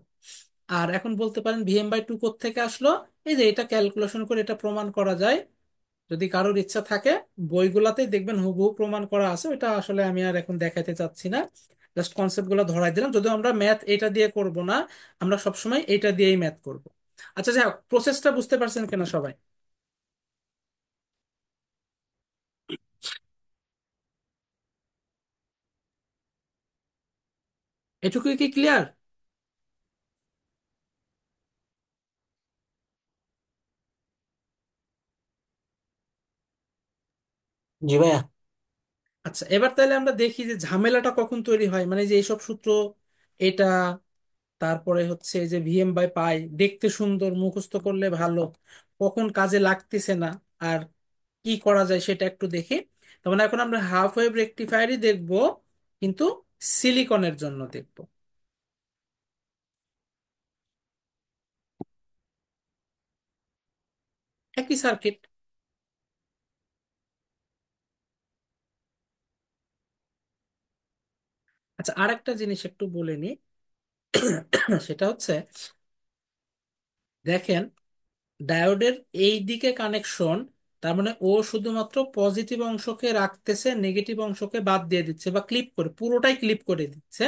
আর এখন বলতে পারেন VN/2 থেকে আসলো। এই যে এটা ক্যালকুলেশন করে এটা প্রমাণ করা যায়, যদি কারোর ইচ্ছা থাকে বইগুলাতেই দেখবেন হুবহু প্রমাণ করা আছে। ওটা আসলে আমি আর এখন দেখাতে চাচ্ছি না, জাস্ট কনসেপ্ট গুলো ধরাই দিলাম। যদিও আমরা ম্যাথ এটা দিয়ে করব না, আমরা সবসময় এটা দিয়েই ম্যাথ করব। আচ্ছা, যাই হোক, প্রসেসটা বুঝতে পারছেন কিনা সবাই? এটুকুই কি ক্লিয়ার? জি ভাইয়া। আচ্ছা, এবার তাহলে আমরা দেখি যে ঝামেলাটা কখন তৈরি হয়, মানে যে এইসব সূত্র, এটা, তারপরে হচ্ছে এই যে VM/পাই দেখতে সুন্দর, মুখস্থ করলে ভালো, কখন কাজে লাগতেছে না, আর কি করা যায় সেটা একটু দেখি। তার মানে এখন আমরা হাফ ওয়েভ রেকটিফায়ারই দেখবো, কিন্তু সিলিকনের জন্য দেখবো। একই সার্কিট। আচ্ছা, আরেকটা জিনিস একটু বলে নি। সেটা হচ্ছে, দেখেন, ডায়োডের এই দিকে কানেকশন, তার মানে ও শুধুমাত্র পজিটিভ অংশকে রাখতেছে, নেগেটিভ অংশকে বাদ দিয়ে দিচ্ছে বা ক্লিপ করে, পুরোটাই ক্লিপ করে দিচ্ছে।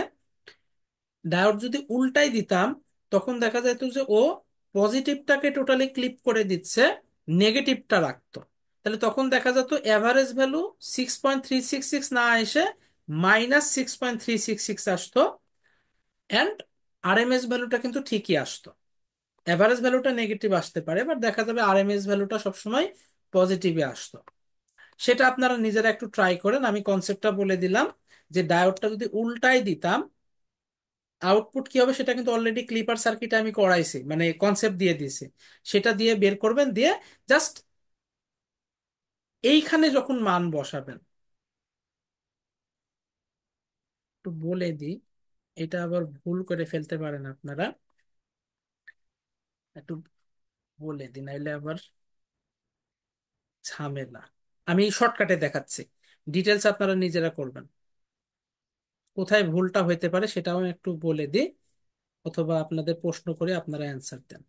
ডায়োড যদি উল্টাই দিতাম, তখন দেখা যেত যে ও পজিটিভটাকে টোটালি ক্লিপ করে দিচ্ছে, নেগেটিভটা রাখতো। তাহলে তখন দেখা যেত অ্যাভারেজ ভ্যালু 6.366 না এসে -6.366 আসতো, অ্যান্ড আরএমএস ভ্যালুটা কিন্তু ঠিকই আসতো। অ্যাভারেজ ভ্যালুটা নেগেটিভ আসতে পারে, বাট দেখা যাবে আরএমএস ভ্যালুটা সবসময় পজিটিভে আসতো। সেটা আপনারা নিজেরা একটু ট্রাই করেন। আমি কনসেপ্টটা বলে দিলাম, যে ডায়োডটা যদি উল্টাই দিতাম, আউটপুট কি হবে সেটা কিন্তু অলরেডি ক্লিপার সার্কিটে আমি করাইছি, মানে কনসেপ্ট দিয়ে দিয়েছি। সেটা দিয়ে বের করবেন, দিয়ে জাস্ট এইখানে যখন মান বসাবেন, একটু বলে দিই, এটা আবার ভুল করে ফেলতে পারেন আপনারা, একটু বলে দিন, নাইলে আবার ঝামেলা। আমি শর্টকাটে দেখাচ্ছি, ডিটেলস আপনারা নিজেরা করবেন। কোথায় ভুলটা হইতে পারে সেটাও আমি একটু বলে দিই, অথবা আপনাদের প্রশ্ন করে আপনারা অ্যান্সার দেন।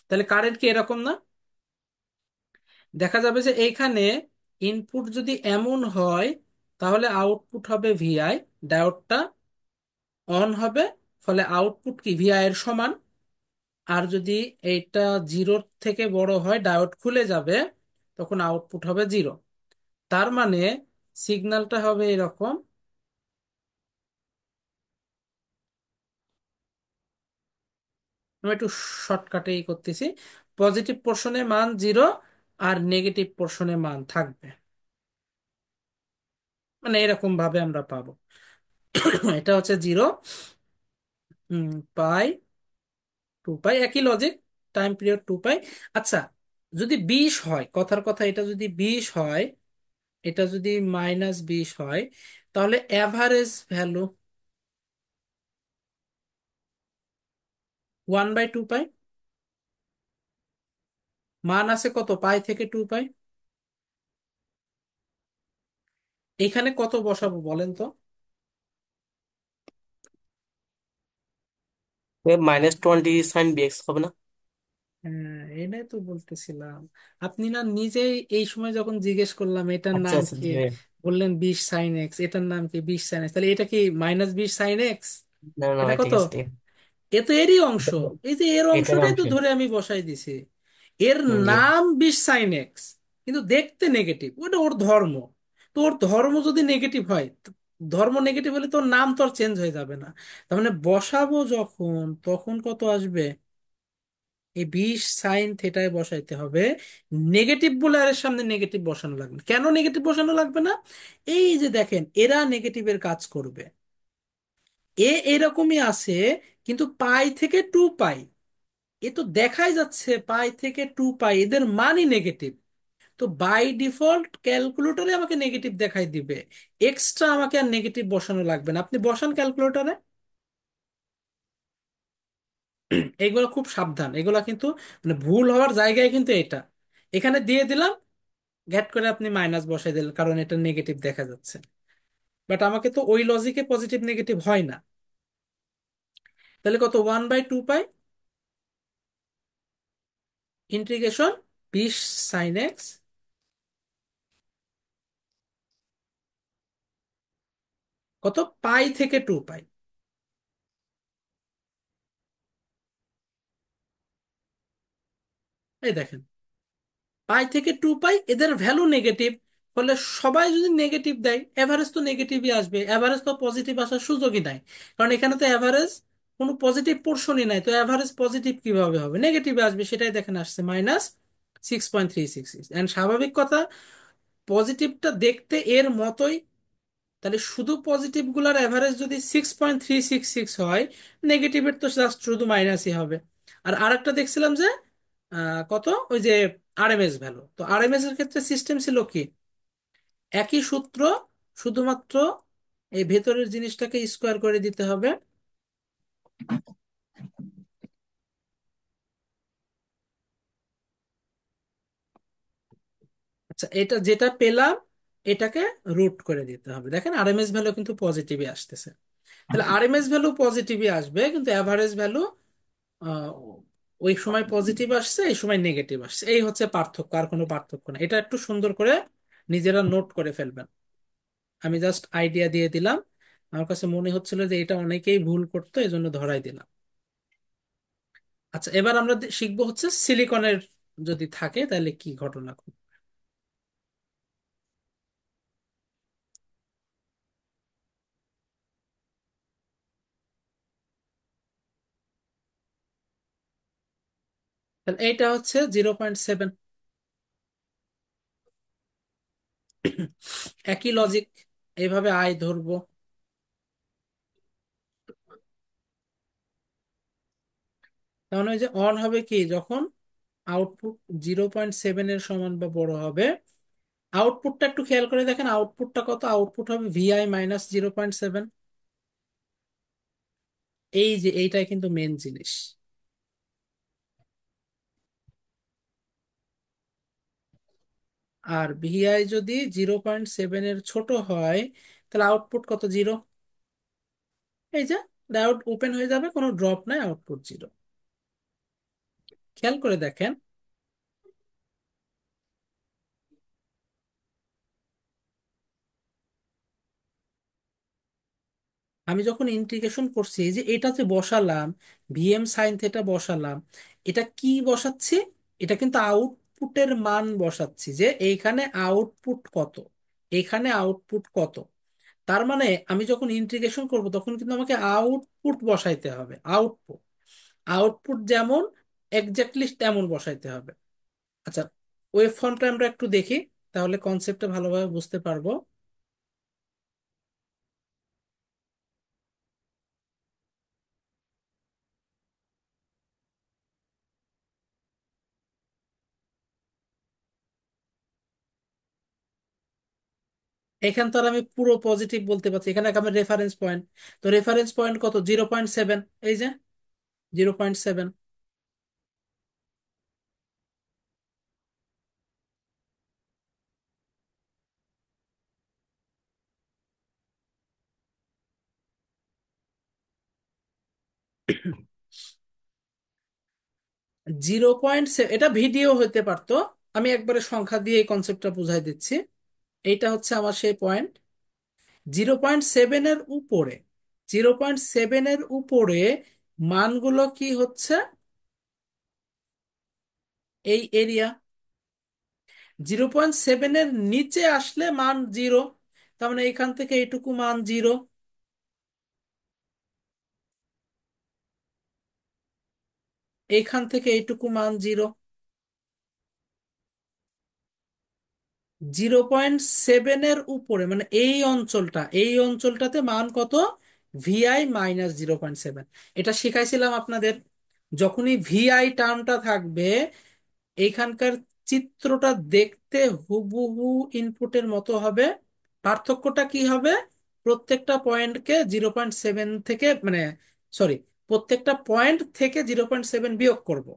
তাহলে কারেন্ট কি এরকম না? দেখা যাবে যে এইখানে ইনপুট যদি এমন হয়, তাহলে আউটপুট হবে VI, ডায়োডটা অন হবে, ফলে আউটপুট কি VI এর সমান। আর যদি এইটা জিরোর থেকে বড় হয়, ডায়োড খুলে যাবে, তখন আউটপুট হবে 0। তার মানে সিগন্যালটা হবে এরকম। আমি একটু শর্টকাটেই করতেছি। পজিটিভ পোর্শনে মান 0, আর নেগেটিভ পোর্শনে মান থাকবে, মানে এরকম ভাবে আমরা পাবো। এটা হচ্ছে 0, পাই, 2 পাই, একই লজিক, টাইম পিরিয়ড 2 পাই। আচ্ছা, যদি 20 হয়, কথার কথা, এটা যদি 20 হয়, এটা যদি -20 হয়, তাহলে অ্যাভারেজ ভ্যালু 1/2 পাই। মান আছে কত, পাই থেকে 2 পাই। এখানে কত বসাবো বলেন তো? -20 sin bx হবে না? হ্যাঁ, এটাই তো বলতেছিলাম। আপনি না নিজেই এই সময় যখন জিজ্ঞেস করলাম এটার আচ্ছা নাম আচ্ছা, কি, জি ভাইয়া। বললেন 20 sin x, এটার নাম কি 20 sin x, তাহলে এটা কি -20 sin x? না না এটা ভাই, কত? ঠিক আছে ঠিক আছে। এ তো এরই অংশ। এটা এই যে এর এটার অংশটাই তো অংশ। ধরে আমি বসাই দিছি। এর জি। নাম 20 sin x, কিন্তু দেখতে নেগেটিভ, ওটা ওর ধর্ম। তো ওর ধর্ম যদি নেগেটিভ হয়, তো ধর্ম নেগেটিভ হলে তোর নাম তো আর চেঞ্জ হয়ে যাবে না। তার মানে বসাবো যখন, তখন কত আসবে? এই 20 sin θ বসাইতে হবে। নেগেটিভ বলে আর এর সামনে নেগেটিভ বসানো লাগবে না। কেন নেগেটিভ বসানো লাগবে না? এই যে দেখেন, এরা নেগেটিভের কাজ করবে, এরকমই আছে, কিন্তু পাই থেকে 2 পাই, এ তো দেখাই যাচ্ছে পাই থেকে 2 পাই এদের মানই নেগেটিভ। তো বাই ডিফল্ট ক্যালকুলেটরে আমাকে নেগেটিভ দেখাই দিবে, এক্সট্রা আমাকে আর নেগেটিভ বসানো লাগবে না। আপনি বসান ক্যালকুলেটরে। এগুলো খুব সাবধান, এগুলা কিন্তু মানে ভুল হওয়ার জায়গায় কিন্তু এটা। এখানে দিয়ে দিলাম, ঘ্যাট করে আপনি মাইনাস বসাই দিলেন কারণ এটা নেগেটিভ দেখা যাচ্ছে। বাট আমাকে তো ওই লজিকে পজিটিভ নেগেটিভ হয় না। তাহলে কত, 1/2 পাই ইন্টিগ্রেশন 20 sin x, কত, পাই থেকে 2 পাই। এই দেখেন, পাই থেকে 2 পাই, এদের ভ্যালু নেগেটিভ। ফলে সবাই যদি নেগেটিভ দেয়, এভারেজ তো নেগেটিভই আসবে, এভারেজ তো পজিটিভ আসার সুযোগই নাই। কারণ এখানে তো এভারেজ কোনো পজিটিভ পোর্শনই নাই, তো এভারেজ পজিটিভ কিভাবে হবে, নেগেটিভ আসবে। সেটাই দেখেন আসছে -6.366। এন্ড স্বাভাবিক কথা, পজিটিভটা দেখতে এর মতোই। তাহলে শুধু পজিটিভ গুলার এভারেজ যদি 6.366 হয়, নেগেটিভের তো জাস্ট শুধু মাইনাসই হবে। আর আরেকটা দেখছিলাম যে কত, ওই যে আরএমএস ভ্যালু, তো আরএমএস এর ক্ষেত্রে সিস্টেম ছিল কি, একই সূত্র, শুধুমাত্র এই ভেতরের জিনিসটাকে স্কোয়ার করে দিতে হবে। আচ্ছা, এটা যেটা পেলাম এটাকে রুট করে দিতে হবে। দেখেন আরএমএস ভ্যালু কিন্তু পজিটিভই আসতেছে। তাহলে আরএমএস ভ্যালু পজিটিভই আসবে, কিন্তু অ্যাভারেজ ভ্যালু আহ, ওই সময় পজিটিভ আসছে, এই সময় নেগেটিভ আসছে। এই হচ্ছে পার্থক্য, আর কোনো পার্থক্য না। এটা একটু সুন্দর করে নিজেরা নোট করে ফেলবেন। আমি জাস্ট আইডিয়া দিয়ে দিলাম, আমার কাছে মনে হচ্ছিল যে এটা অনেকেই ভুল করতো, এই জন্য ধরাই দিলাম। আচ্ছা, এবার আমরা শিখবো হচ্ছে সিলিকনের যদি থাকে তাহলে কি ঘটনা ঘটবে। তাহলে এইটা হচ্ছে 0.7। একই লজিক, এইভাবে আই ধরবো। তাহলে ওই যে অন হবে কি, যখন আউটপুট 0.7 এর সমান বা বড় হবে। আউটপুটটা একটু খেয়াল করে দেখেন, আউটপুটটা কত, আউটপুট হবে VI -0.7। এই যে এইটাই কিন্তু মেন জিনিস। আর ভিআই যদি 0.7 এর ছোট হয়, তাহলে আউটপুট কত, 0। এই যে ডায়োড ওপেন হয়ে যাবে, কোনো ড্রপ নাই, আউটপুট 0। খেয়াল করে দেখেন, আমি যখন ইন্টিগ্রেশন করছি, এই যে এটাতে বসালাম, VM sin θ বসালাম, এটা কি বসাচ্ছি, এটা কিন্তু আউটপুটের মান বসাচ্ছি, যে এইখানে আউটপুট কত, এখানে আউটপুট কত। তার মানে আমি যখন ইন্টিগ্রেশন করব তখন কিন্তু আমাকে আউটপুট বসাইতে হবে, আউটপুট। আউটপুট যেমন এক্স্যাক্টলি তেমন বসাইতে হবে। আচ্ছা, ওয়েভ ফর্মটা আমরা একটু দেখি, তাহলে কনসেপ্টটা ভালোভাবে বুঝতে পারবো। এখান তো আর আমি পুরো পজিটিভ বলতে পারছি, এখানে আমি রেফারেন্স পয়েন্ট, তো রেফারেন্স পয়েন্ট কত, 0.7। এই যে 0.7, 0.7, এটা ভিডিও হতে পারতো। আমি একবারে সংখ্যা দিয়ে এই কনসেপ্টটা বুঝাই দিচ্ছি। এইটা হচ্ছে আমার সেই পয়েন্ট, 0.7 এর উপরে, 0.7 এর উপরে মানগুলো কি হচ্ছে, এই এরিয়া। 0.7 এর নিচে আসলে মান 0, তার মানে এখান থেকে এইটুকু মান 0, এইখান থেকে এইটুকু মান 0। 0.7 এর উপরে মানে এই অঞ্চলটাতে মান কত, VI -0.7। এটা শিখাইছিলাম আপনাদের। যখনই ভিআই টার্মটা থাকবে, এইখানকার চিত্রটা দেখতে হুবহু ইনপুটের মতো হবে। পার্থক্যটা কি হবে, প্রত্যেকটা পয়েন্টকে 0.7 থেকে, মানে সরি, প্রত্যেকটা পয়েন্ট থেকে 0.7 বিয়োগ করব।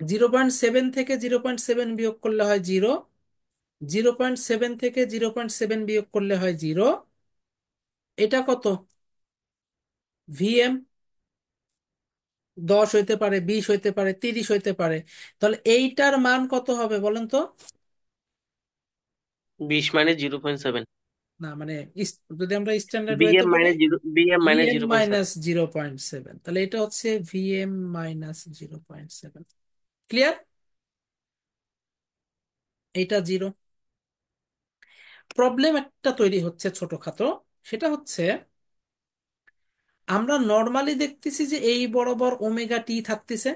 0.7 থেকে 0.7 বিয়োগ করলে হয় 0, 0.7 থেকে 0.7 বিয়োগ করলে হয় 0। এটা কত? ভিএম 10 হইতে পারে, 20 হইতে পারে, 30 হইতে পারে। তাহলে এইটার মান কত হবে বলেন তো? 20 মাইনাস 0.7। না মানে যদি আমরা স্ট্যান্ডার্ড ওয়েতে বিএম বলি, minus zero, BM minus VM 0.7। Minus 0.7, তাহলে এটা হচ্ছে ভিএম মাইনাস 0.7। ক্লিয়ার? এইটা 0। প্রবলেম একটা তৈরি হচ্ছে ছোটখাটো, সেটা হচ্ছে আমরা নর্মালি দেখতেছি যে এই বরাবর ওমেগা টি থাকতেছে,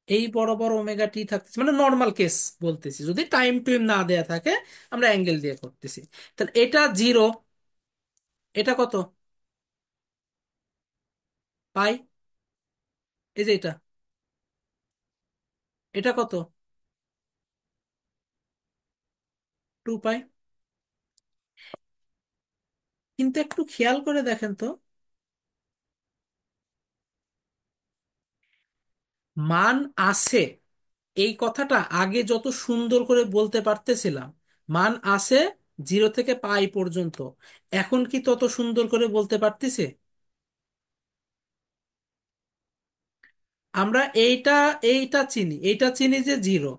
এই বরাবর ওমেগা টি থাকতেছে, মানে নর্মাল কেস বলতেছি, যদি টাইম টুইম না দেয়া থাকে আমরা অ্যাঙ্গেল দিয়ে করতেছি। তাহলে এটা 0, এটা কত? পাই। এই যে এটা কত? 2 পাই। কিন্তু একটু খেয়াল করে দেখেন তো, মান আছে, এই কথাটা আগে যত সুন্দর করে বলতে পারতেছিলাম, মান আছে 0 থেকে পাই পর্যন্ত, এখন কি তত সুন্দর করে বলতে পারতেছে? আমরা এইটা এইটা চিনি, এইটা চিনি যে 0,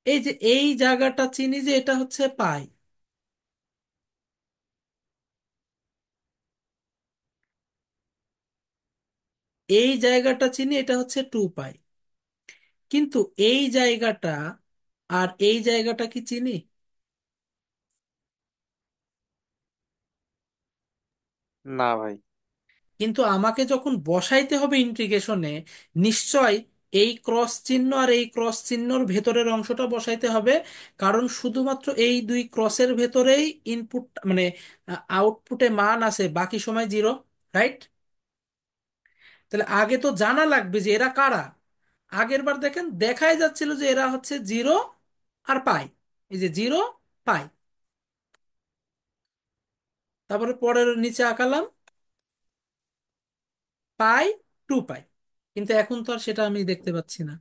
এই যে এই জায়গাটা চিনি যে এটা হচ্ছে পাই, এই জায়গাটা চিনি এটা হচ্ছে 2 পাই। কিন্তু এই জায়গাটা আর এই জায়গাটা কি চিনি? না ভাই। কিন্তু আমাকে যখন বসাইতে হবে ইন্টিগ্রেশনে, নিশ্চয় এই ক্রস চিহ্ন আর এই ক্রস চিহ্নর ভেতরের অংশটা বসাইতে হবে, কারণ শুধুমাত্র এই দুই ক্রসের ভেতরেই ইনপুট মানে আউটপুটে মান আছে, বাকি সময় 0। রাইট? তাহলে আগে তো জানা লাগবে যে এরা কারা। আগের বার দেখেন দেখাই যাচ্ছিল যে এরা হচ্ছে 0 আর পাই, এই যে 0 পাই, তারপরে পরের নিচে আঁকালাম পাই, 2 পাই। কিন্তু এখন তো আর সেটা আমি দেখতে পাচ্ছি না,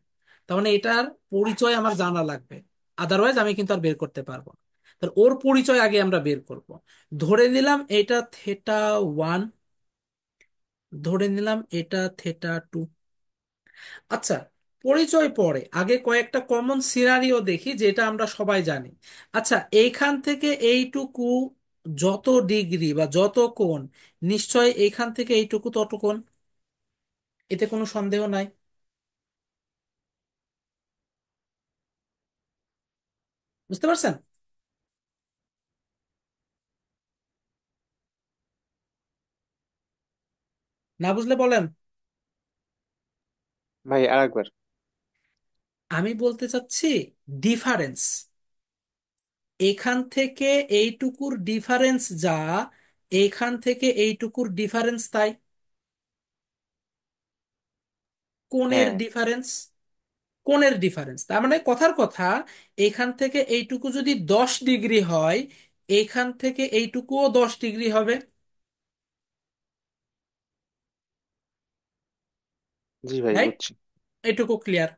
তার মানে এটার পরিচয় আমার জানা লাগবে, আদারওয়াইজ আমি কিন্তু আর বের করতে পারবো না। তাহলে ওর পরিচয় আগে আমরা বের করব। ধরে নিলাম এটা θ1, ধরে নিলাম এটা θ2। আচ্ছা, পরিচয় পরে, আগে কয়েকটা কমন সিনারিও দেখি যেটা আমরা সবাই জানি। আচ্ছা, এইখান থেকে এইটুকু যত ডিগ্রি বা যত কোণ, নিশ্চয় এইখান থেকে এইটুকু তত কোণ, এতে কোনো সন্দেহ নাই। বুঝতে পারছেন? না বুঝলে বলেন। ভাই আরেকবার। আমি বলতে চাচ্ছি ডিফারেন্স, এখান থেকে এইটুকুর ডিফারেন্স যা, এইখান থেকে এইটুকুর ডিফারেন্স তাই, কোণের হ্যাঁ। ডিফারেন্স, কোণের ডিফারেন্স, তার মানে কথার কথা, এইখান থেকে এইটুকু যদি 10 ডিগ্রি হয়, এইখান থেকে এইটুকুও 10 ডিগ্রি হবে। জি ভাই রাইট? বুঝছি। এইটুকু ক্লিয়ার?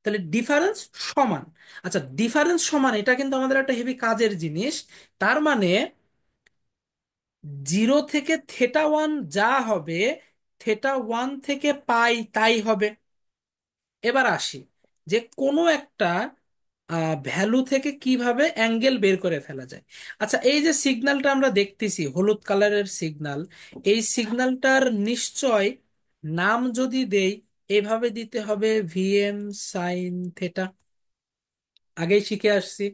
তাহলে ডিফারেন্স সমান। আচ্ছা, ডিফারেন্স সমান এটা কিন্তু আমাদের একটা হেভি কাজের জিনিস। তার মানে 0 থেকে θ1 যা হবে, θ1 থেকে পাই তাই হবে। এবার আসি যে কোনো একটা ভ্যালু থেকে কিভাবে অ্যাঙ্গেল বের করে ফেলা যায়। আচ্ছা, এই যে সিগন্যালটা আমরা দেখতেছি হলুদ কালারের সিগন্যাল, এই সিগন্যালটার নিশ্চয় নাম যদি দেই, এভাবে দিতে হবে ভিএম সাইন থেটা। আগেই শিখে আসছি,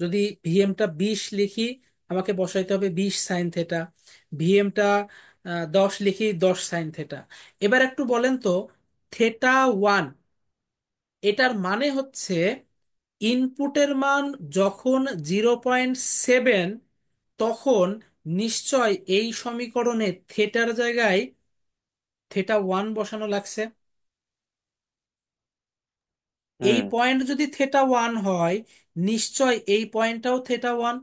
যদি ভিএমটা 20 লিখি, আমাকে বসাইতে হবে 20 সাইন থেটা। ভিএমটা 10 লিখি, 10 সাইন থেটা। এবার একটু বলেন তো, θ1 এটার মানে হচ্ছে ইনপুটের মান যখন 0.7, তখন নিশ্চয় এই সমীকরণে থেটার জায়গায় θ1 বসানো লাগছে। এই হুম। পয়েন্ট যদি θ1 হয়, নিশ্চয় এই পয়েন্টটাও θ1।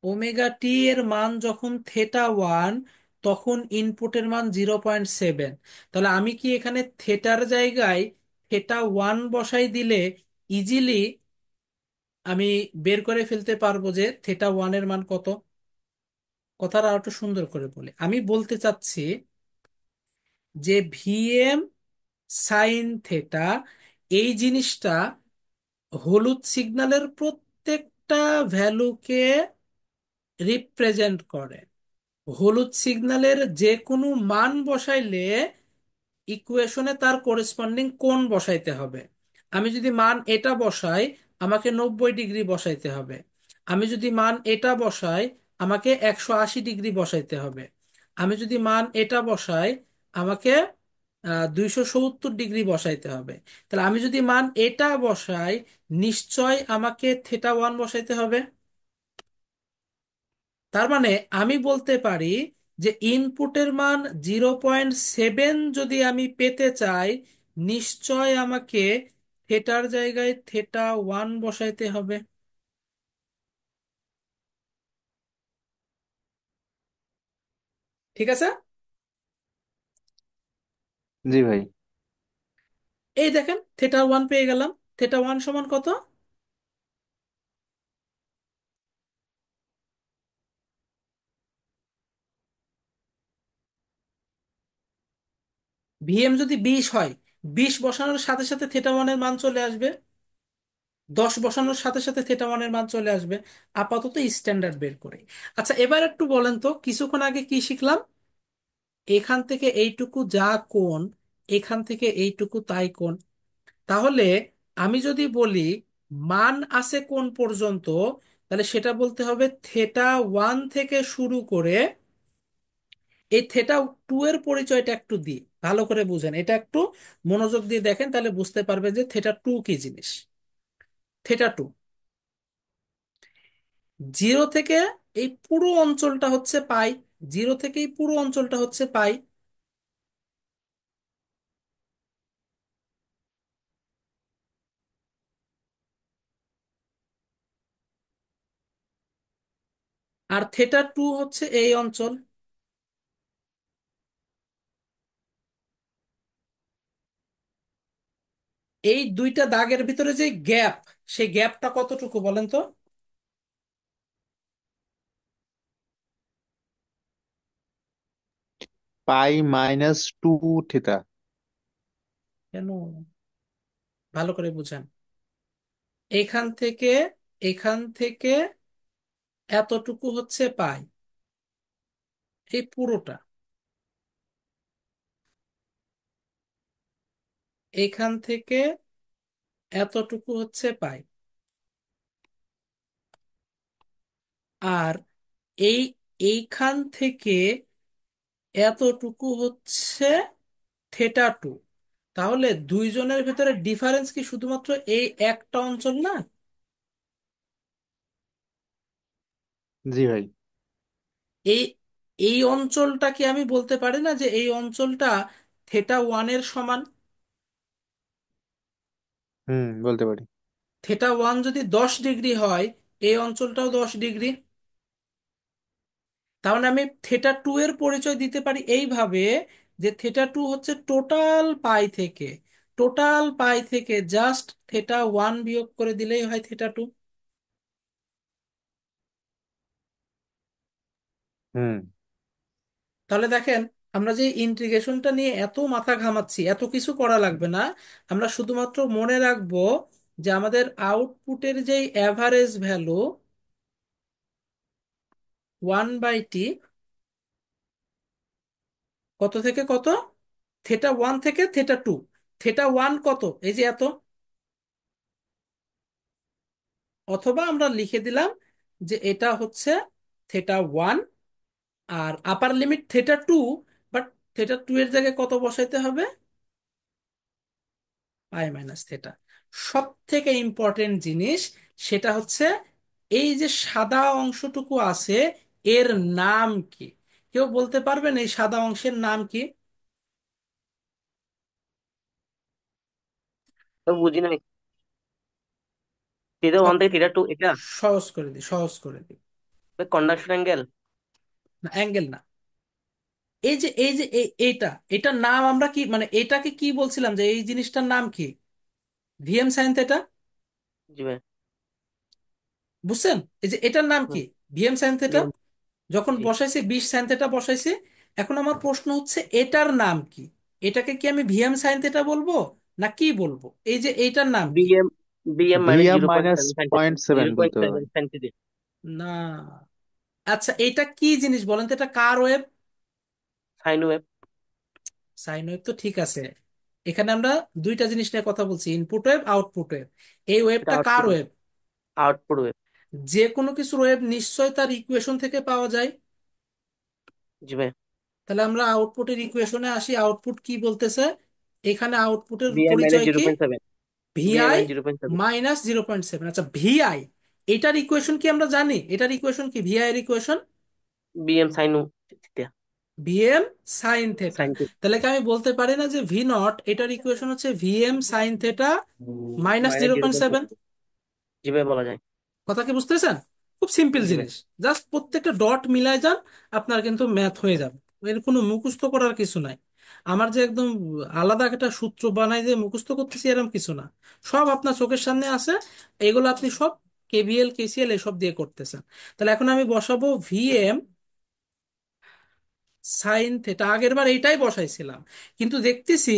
ওমেগা টি এর মান যখন θ1, তখন ইনপুটের মান 0.7। তাহলে আমি কি এখানে থেটার জায়গায় θ1 বসাই দিলে ইজিলি আমি বের করে ফেলতে পারবো যে θ1 এর মান কত? কথাটা আর একটু সুন্দর করে বলি, আমি বলতে চাচ্ছি যে ভিএম সাইন থেটা এই জিনিসটা হলুদ সিগন্যালের প্রত্যেকটা ভ্যালুকে রিপ্রেজেন্ট করে। হলুদ সিগন্যালের যে কোনো মান বসাইলে ইকুয়েশনে তার করেসপন্ডিং কোণ বসাইতে হবে। আমি যদি মান এটা বসাই, আমাকে 90 ডিগ্রি বসাইতে হবে। আমি যদি মান এটা বসাই, আমাকে 180 ডিগ্রি বসাইতে হবে। আমি যদি মান এটা বসাই, আমাকে 270 ডিগ্রি বসাইতে হবে। তাহলে আমি যদি মান এটা বসাই, নিশ্চয় আমাকে θ1 বসাইতে হবে। তার মানে আমি বলতে পারি যে ইনপুটের মান 0.7 যদি আমি পেতে চাই, নিশ্চয় আমাকে থেটার জায়গায় θ1 বসাইতে হবে। ঠিক আছে? জি ভাই। এই দেখেন θ1 পেয়ে গেলাম। θ1 সমান কত? ভিএম যদি 20 হয়, 20 বসানোর সাথে সাথে θ1 এর মান চলে আসবে। 10 বসানোর সাথে সাথে θ1 এর মান চলে আসবে। আপাতত স্ট্যান্ডার্ড বের করে। আচ্ছা, এবার একটু বলেন তো, কিছুক্ষণ আগে কি শিখলাম? এখান থেকে এইটুকু যা কোণ, এখান থেকে এইটুকু তাই কোণ। তাহলে আমি যদি বলি মান আছে কোণ পর্যন্ত, তাহলে সেটা বলতে হবে θ1 থেকে শুরু করে এই θ2 এর পরিচয়টা একটু দিই, ভালো করে বুঝেন, এটা একটু মনোযোগ দিয়ে দেখেন, তাহলে বুঝতে পারবে যে θ2 কি জিনিস। θ2 জিরো থেকে এই পুরো অঞ্চলটা হচ্ছে পাই। জিরো থেকে এই পুরো অঞ্চলটা হচ্ছে পাই। আর θ2 হচ্ছে এই অঞ্চল। এই দুইটা দাগের ভিতরে যে গ্যাপ, সেই গ্যাপটা কতটুকু বলেন তো? π-2 থিটা। কেন? ভালো করে বুঝেন। এখান থেকে এখান থেকে এতটুকু হচ্ছে পাই, এই পুরোটা। এখান থেকে এতটুকু হচ্ছে পাই। আর এই এইখান থেকে এতটুকু হচ্ছে θ2। তাহলে দুইজনের ভেতরে ডিফারেন্স কি শুধুমাত্র এই একটা অঞ্চল না? জি ভাই। এই এই অঞ্চলটা কি আমি বলতে পারি না যে এই অঞ্চলটা θ1 এর সমান? বলতে পারি। θ1 যদি 10 ডিগ্রি হয়, এই অঞ্চলটাও 10 ডিগ্রি। তাহলে আমি θ2 এর পরিচয় দিতে পারি এইভাবে যে θ2 হচ্ছে টোটাল পাই থেকে জাস্ট θ1 বিয়োগ করে দিলেই হয় θ2। হুম। তাহলে দেখেন, আমরা যে ইন্টিগ্রেশনটা নিয়ে এত মাথা ঘামাচ্ছি, এত কিছু করা লাগবে না। আমরা শুধুমাত্র মনে রাখবো যে আমাদের আউটপুটের যেই অ্যাভারেজ ভ্যালু 1/t, কত থেকে কত? θ1 থেকে θ2। θ1 কত? এই যে এত। অথবা আমরা লিখে দিলাম যে এটা হচ্ছে θ1, আর আপার লিমিট θ2। বাট θ2 এর জায়গায় কত বসাইতে হবে? π - θ। সব থেকে ইম্পর্টেন্ট জিনিস সেটা হচ্ছে এই যে সাদা অংশটুকু আছে, এর নাম কি? কেউ বলতে পারবেন এই সাদা অংশের নাম কি? তো বুঝি নাই, θ1 সব- থেকে θ2 এটা সহজ করে দিই, সহজ করে দিই। Conduction angle. না, অ্যাঙ্গেল না। এইটা এটার নাম আমরা কি, মানে এটাকে কি বলছিলাম, যে এই জিনিসটার নাম কি? VM sine theta. জি ভাই। বুঝছেন? এই যে এটার নাম কি? হুম। VM sine theta. বিএম। যখন জি। বসাইছি 20 সাইন থেটা বসাইছি। এখন আমার প্রশ্ন হচ্ছে এটার নাম কি? এটাকে কি আমি ভিএম সাইন থেটা বলবো না কি বলবো? এই যে এইটার নাম কি? BM. BM minus VM zero point minus seven centimetre. Point seven zero point বলতে হবে সেভেন ভাই। সেন্টিমিটার। না। আচ্ছা, এটা কি জিনিস বলেন তো? এটা কার wave? Sine wave. Sine wave তো ঠিক আছে। এখানে আমরা দুইটা জিনিস নিয়ে কথা বলছি, ইনপুট ওয়েভ, আউটপুট ওয়েভ। এই এটা ওয়েভটা কার output wave. Wave? Output wave. যে কোনো কিছুর ওয়েভ নিশ্চয় তার ইকুয়েশন থেকে পাওয়া যায়। জি ভাই। তাহলে আমরা আউটপুটের ইকুয়েশনে আসি। আউটপুট কি বলতেছে? এখানে আউটপুটের বিএম মাইনাস পরিচয় জিরো কি? Point seven. VM VI minus 0.7। -0.7। আচ্ছা, ভিআই এটার ইকুয়েশন কি আমরা জানি? এটার ইকুয়েশন কি, ভিআই এর equation? BM sine theta. VM sine theta. Sine তাহলে কি আমি বলতে পারি না যে ভি নট এটার ইকুয়েশন হচ্ছে VM sine theta minus minus zero zero point point seven seven জি ভাই, বলা যায়। কথা কি বুঝতেছেন? খুব সিম্পল জি ভাই। জিনিস। জাস্ট প্রত্যেকটা ডট মিলাই যান, আপনার কিন্তু ম্যাথ হয়ে যাবে। এর কোনো মুখস্থ করার কিছু নাই। আমার যে একদম আলাদা একটা সূত্র বানাই যে মুখস্থ করতেছি এরকম কিছু না। সব আপনার চোখের সামনে আছে। এগুলো আপনি সব কেভিএল কেসিএল এসব দিয়ে করতেছেন। তাহলে এখন আমি বসাবো ভিএম সাইন থেটা। আগের বার এইটাই বসাইছিলাম, কিন্তু দেখতেছি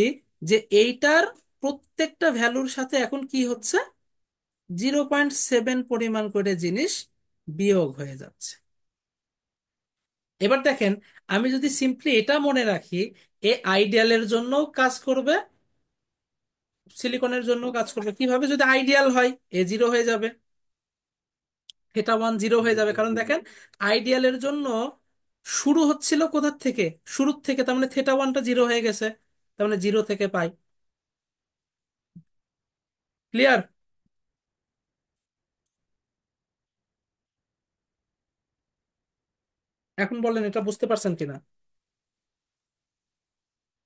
যে এইটার প্রত্যেকটা ভ্যালুর সাথে এখন কি হচ্ছে, 0.7 পরিমাণ করে জিনিস বিয়োগ হয়ে যাচ্ছে। এবার দেখেন, আমি যদি সিম্পলি এটা মনে রাখি, এ আইডিয়ালের জন্য কাজ করবে, সিলিকনের জন্য কাজ করবে। কিভাবে? যদি আইডিয়াল হয় এ জিরো হয়ে যাবে, থেটা ওয়ান জিরো হয়ে যাবে। কারণ দেখেন, আইডিয়ালের জন্য শুরু হচ্ছিল কোথার থেকে? শুরুর থেকে। তার মানে থেটা ওয়ানটা জিরো হয়ে গেছে। তার মানে জিরো থেকে পাই। ক্লিয়ার? এখন বলেন এটা বুঝতে পারছেন কিনা।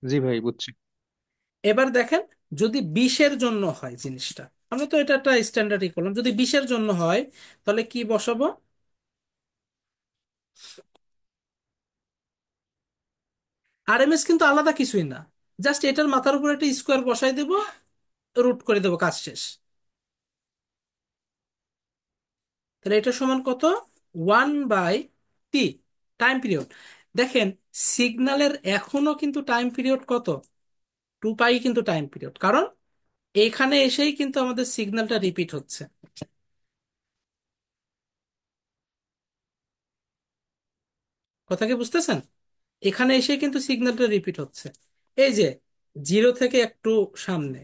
জি ভাই, বুঝছি। এবার দেখেন, যদি 20-এর জন্য হয় জিনিসটা, আমরা তো এটা একটা স্ট্যান্ডার্ডই করলাম। যদি 20-এর জন্য হয়, তাহলে কি বসাবো? আরএমএস কিন্তু আলাদা কিছুই না। জাস্ট এটার মাথার উপর একটা স্কোয়ার বসাই দেব, রুট করে দেবো, কাজ শেষ। তাহলে এটা সমান কত? 1/t time period. দেখেন, সিগন্যালের এখনো কিন্তু টাইম পিরিয়ড কত? 2 পাই কিন্তু টাইম পিরিয়ড। কারণ এখানে এসেই কিন্তু আমাদের সিগন্যালটা রিপিট হচ্ছে। কথা কি বুঝতেছেন? এখানে এসে কিন্তু সিগন্যালটা রিপিট হচ্ছে। এই যে জিরো থেকে একটু সামনে,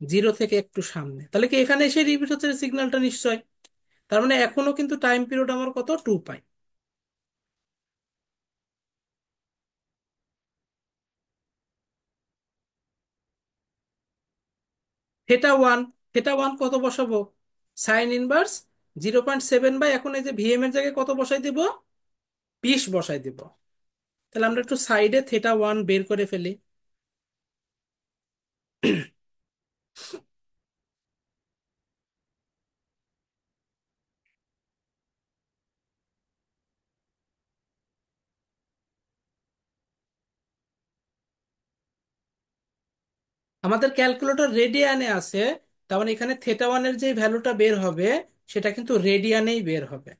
জিরো থেকে একটু সামনে, তাহলে কি এখানে এসে রিপিট হচ্ছে সিগন্যালটা নিশ্চয়। তার মানে এখনো কিন্তু টাইম পিরিয়ড আমার কত? 2 পাই। থেটা ওয়ান, থেটা ওয়ান কত বসাবো? সাইন ইনভার্স 0.7 বাই, এখন এই যে ভিএম এর জায়গায় কত বসাই দিব? 20 বসাই দিব। তাহলে আমরা একটু সাইডে থেটা ওয়ান বের করে ফেলি। আমাদের ক্যালকুলেটর রেডিয়ানে আছে। তার মানে এখানে থেটা ওয়ানের যে ভ্যালুটা বের হবে, সেটা কিন্তু রেডিয়ানেই বের হবে।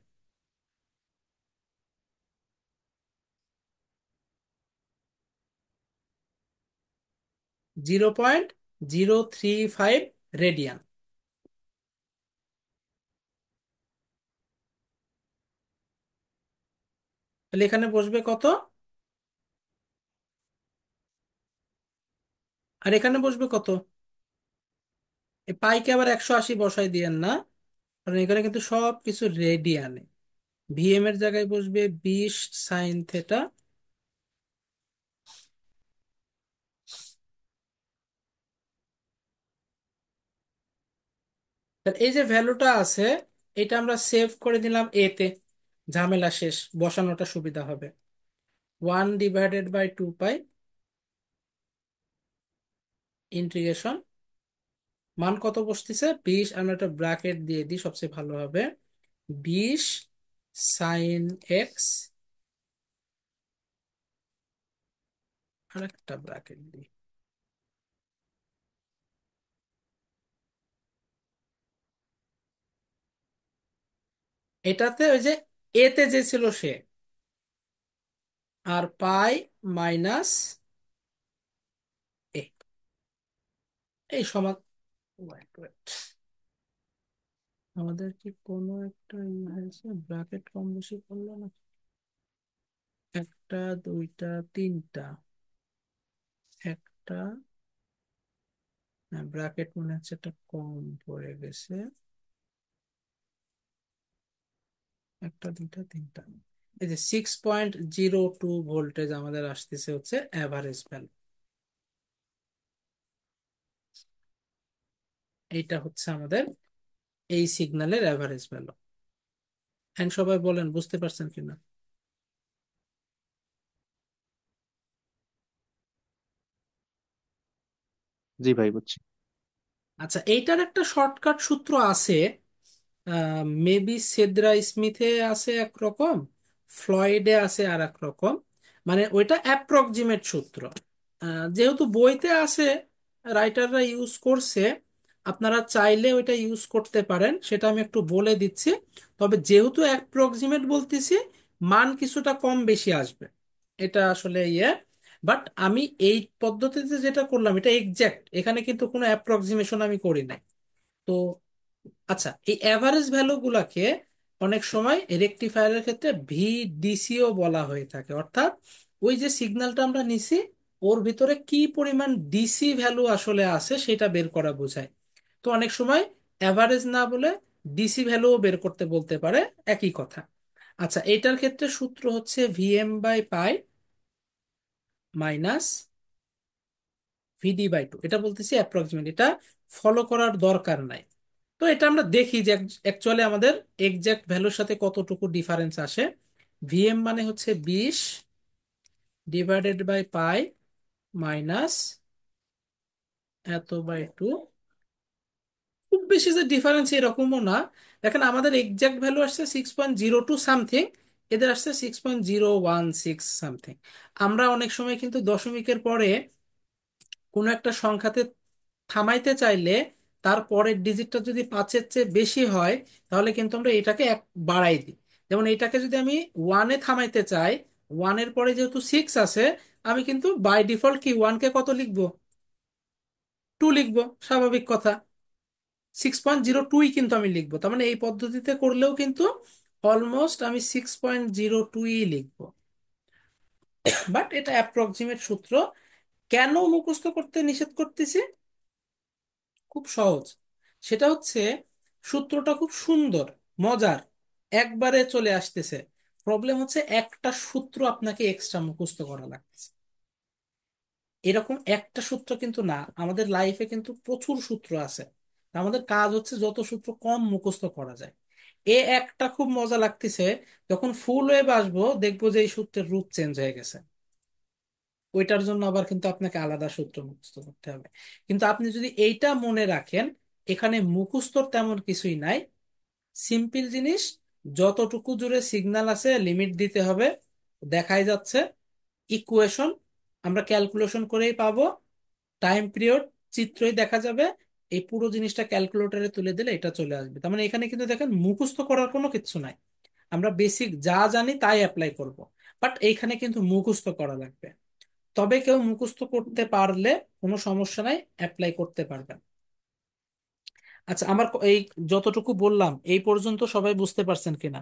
0.035 রেডিয়ান। তাহলে এখানে বসবে কত? আর এখানে বসবে কত? এই পাইকে আবার 180 বসাই দিয়েন না, কারণ এখানে কিন্তু সব কিছু রেডিয়ানে। ভিএম এর জায়গায় বসবে 20 সাইন থেটা। তাহলে এই যে ভ্যালুটা আছে, এটা আমরা সেভ করে দিলাম এতে। ঝামেলা শেষ, বসানোটা সুবিধা হবে। 1/2 পাই ইন্টিগ্রেশন, মান কত বসতেছে? 20। আমরা একটা ব্র্যাকেট দিয়ে দিই, সবচেয়ে ভালো হবে। 20 সাইন এক্স আরেকটা ব্র্যাকেট দিই। এটাতে ওই যে এতে যে ছিল সে, আর পাই মাইনাস এ, এই সমান। wait, wait, আমাদের কি কোনো একটা হয়েছে ব্র্যাকেট কম বেশি করলো না? একটা, দুইটা, তিনটা, একটা, ব্র্যাকেট মনে হচ্ছে একটা কম পড়ে গেছে। একটা, দুইটা, তিনটা। এই যে 6.02 ভোল্টেজ আমাদের আসতেছে হচ্ছে অ্যাভারেজ ভ্যালু। এইটা হচ্ছে আমাদের এই সিগন্যালের অ্যাভারেজ ভ্যালু। হ্যাঁ, সবাই বলেন বুঝতে পারছেন কিনা। জি ভাই, বুঝছি। আচ্ছা, এইটার একটা শর্টকাট সূত্র আছে। মেবি সেদ্রা স্মিথে আছে একরকম, ফ্লয়েডে আছে আর এক রকম। মানে ওইটা অ্যাপ্রক্সিমেট সূত্র। যেহেতু বইতে আছে, রাইটাররা ইউজ করছে, আপনারা চাইলে ওইটা ইউজ করতে পারেন, সেটা আমি একটু বলে দিচ্ছি। তবে যেহেতু অ্যাপ্রক্সিমেট বলতেছি, মান কিছুটা কম বেশি আসবে, এটা আসলে বাট আমি এই পদ্ধতিতে যেটা করলাম এটা এক্সাক্ট, এখানে কিন্তু কোনো অ্যাপ্রক্সিমেশন আমি করি নাই। তো আচ্ছা, এই অ্যাভারেজ ভ্যালু গুলাকে অনেক সময় রেকটিফায়ারের ক্ষেত্রে ভিডিসিও বলা হয়ে থাকে, অর্থাৎ ওই যে সিগন্যালটা আমরা নিছি ওর ভিতরে কি পরিমাণ ডিসি ভ্যালু আসলে আছে সেটা বের করা বোঝায়। তো অনেক সময় অ্যাভারেজ না বলে ডিসি ভ্যালুও বের করতে বলতে পারে, একই কথা। আচ্ছা, এটার ক্ষেত্রে সূত্র হচ্ছে Vm/পাই মাইনাস Vd/2। এটা বলতেছি অ্যাপ্রক্সিমেট, এটা ফলো করার দরকার নাই। তো এটা আমরা দেখি যে অ্যাকচুয়ালি আমাদের এক্সাক্ট ভ্যালুর সাথে কতটুকু ডিফারেন্স আসে। ভিএম মানে হচ্ছে 20 ডিভাইডেড বাই পাই মাইনাস এত বাই টু। খুব বেশি যে ডিফারেন্স এরকমও না। দেখেন আমাদের এক্সাক্ট ভ্যালু আসছে 6.02 সামথিং, এদের আসছে 6.016 সামথিং। আমরা অনেক সময় কিন্তু দশমিকের পরে কোনো একটা সংখ্যাতে থামাইতে চাইলে তার পরের ডিজিটটা যদি 5-এর চেয়ে বেশি হয়, তাহলে কিন্তু আমরা এটাকে এক বাড়াই দিই। যেমন এটাকে যদি আমি ওয়ানে থামাইতে চাই, ওয়ানের পরে যেহেতু 6 আছে, আমি কিন্তু বাই ডিফল্ট কি ওয়ানকে কত লিখবো? 2 লিখবো, স্বাভাবিক কথা। 6.02ই কিন্তু আমি লিখবো, তার মানে এই পদ্ধতিতে করলেও কিন্তু অলমোস্ট আমি 6.02ই লিখবো। বাট এটা অ্যাপ্রক্সিমেট সূত্র। কেন মুখস্থ করতে নিষেধ করতেছি? খুব সহজ। সেটা হচ্ছে সূত্রটা খুব সুন্দর, মজার, একবারে চলে আসতেছে। প্রবলেম হচ্ছে একটা সূত্র আপনাকে এক্সট্রা মুখস্থ করা লাগতেছে। এরকম একটা সূত্র কিন্তু না, আমাদের লাইফে কিন্তু প্রচুর সূত্র আছে। আমাদের কাজ হচ্ছে যত সূত্র কম মুখস্থ করা যায়। এ একটা খুব মজা লাগতেছে, যখন ফুল ওয়েভ আসবো দেখবো যে এই সূত্রের রূপ চেঞ্জ হয়ে গেছে। ওইটার জন্য আবার কিন্তু আপনাকে আলাদা সূত্র মুখস্থ করতে হবে। কিন্তু আপনি যদি এইটা মনে রাখেন, এখানে মুখস্থর তেমন কিছুই নাই, সিম্পল জিনিস। যতটুকু জুড়ে সিগন্যাল আছে লিমিট দিতে হবে, দেখাই যাচ্ছে। ইকুয়েশন আমরা ক্যালকুলেশন করেই পাবো, টাইম পিরিয়ড চিত্রই দেখা যাবে। এই পুরো জিনিসটা ক্যালকুলেটরে তুলে দিলে এটা চলে আসবে। তার মানে এখানে কিন্তু দেখেন মুখস্থ করার কোনো কিছু নাই, আমরা বেসিক যা জানি তাই অ্যাপ্লাই করব। বাট এইখানে কিন্তু মুখস্থ করা লাগবে। তবে কেউ মুখস্থ করতে পারলে কোনো সমস্যা নাই, অ্যাপ্লাই করতে পারবেন। আচ্ছা, আমার এই যতটুকু বললাম এই পর্যন্ত সবাই বুঝতে পারছেন কিনা?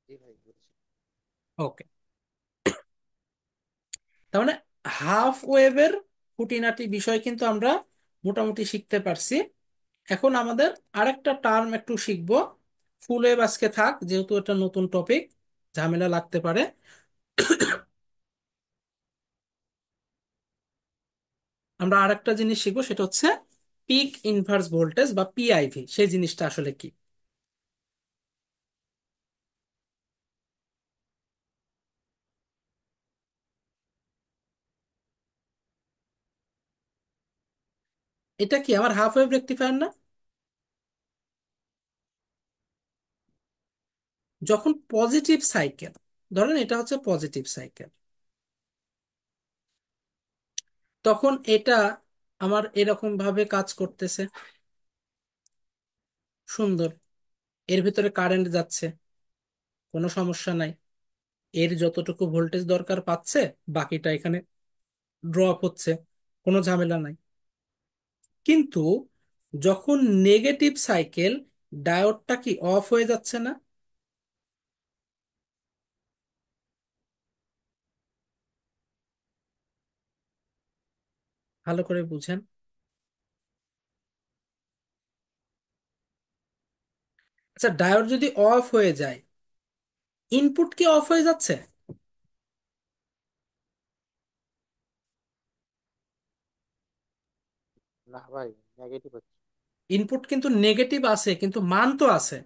জি ভাই, বুঝছি। ওকে। তার মানে হাফ ওয়েভের খুঁটিনাটি বিষয় কিন্তু আমরা মোটামুটি শিখতে পারছি। এখন আমাদের আরেকটা টার্ম একটু শিখবো। ফুল ওয়েভ আজকে থাক, যেহেতু এটা নতুন টপিক, ঝামেলা লাগতে পারে। আমরা আরেকটা জিনিস শিখবো, সেটা হচ্ছে পিক ইনভার্স ভোল্টেজ বা পিআইভি। সেই জিনিসটা আসলে কি? এটা কি আমার হাফ ওয়েভ রেকটিফায়ার না? যখন পজিটিভ সাইকেল, ধরেন এটা হচ্ছে পজিটিভ সাইকেল, তখন এটা আমার এরকম ভাবে কাজ করতেছে, সুন্দর, এর ভিতরে কারেন্ট যাচ্ছে, কোনো সমস্যা নাই, এর যতটুকু ভোল্টেজ দরকার পাচ্ছে, বাকিটা এখানে ড্রপ হচ্ছে, কোনো ঝামেলা নাই। কিন্তু যখন নেগেটিভ সাইকেল, ডায়োডটা কি অফ হয়ে যাচ্ছে না? ভালো করে বুঝেন। আচ্ছা, ডায়োড যদি অফ হয়ে যায়, ইনপুট কি অফ হয়ে যাচ্ছে? না ভাই, নেগেটিভ হচ্ছে। ইনপুট কিন্তু নেগেটিভ আছে, কিন্তু মান তো আছে।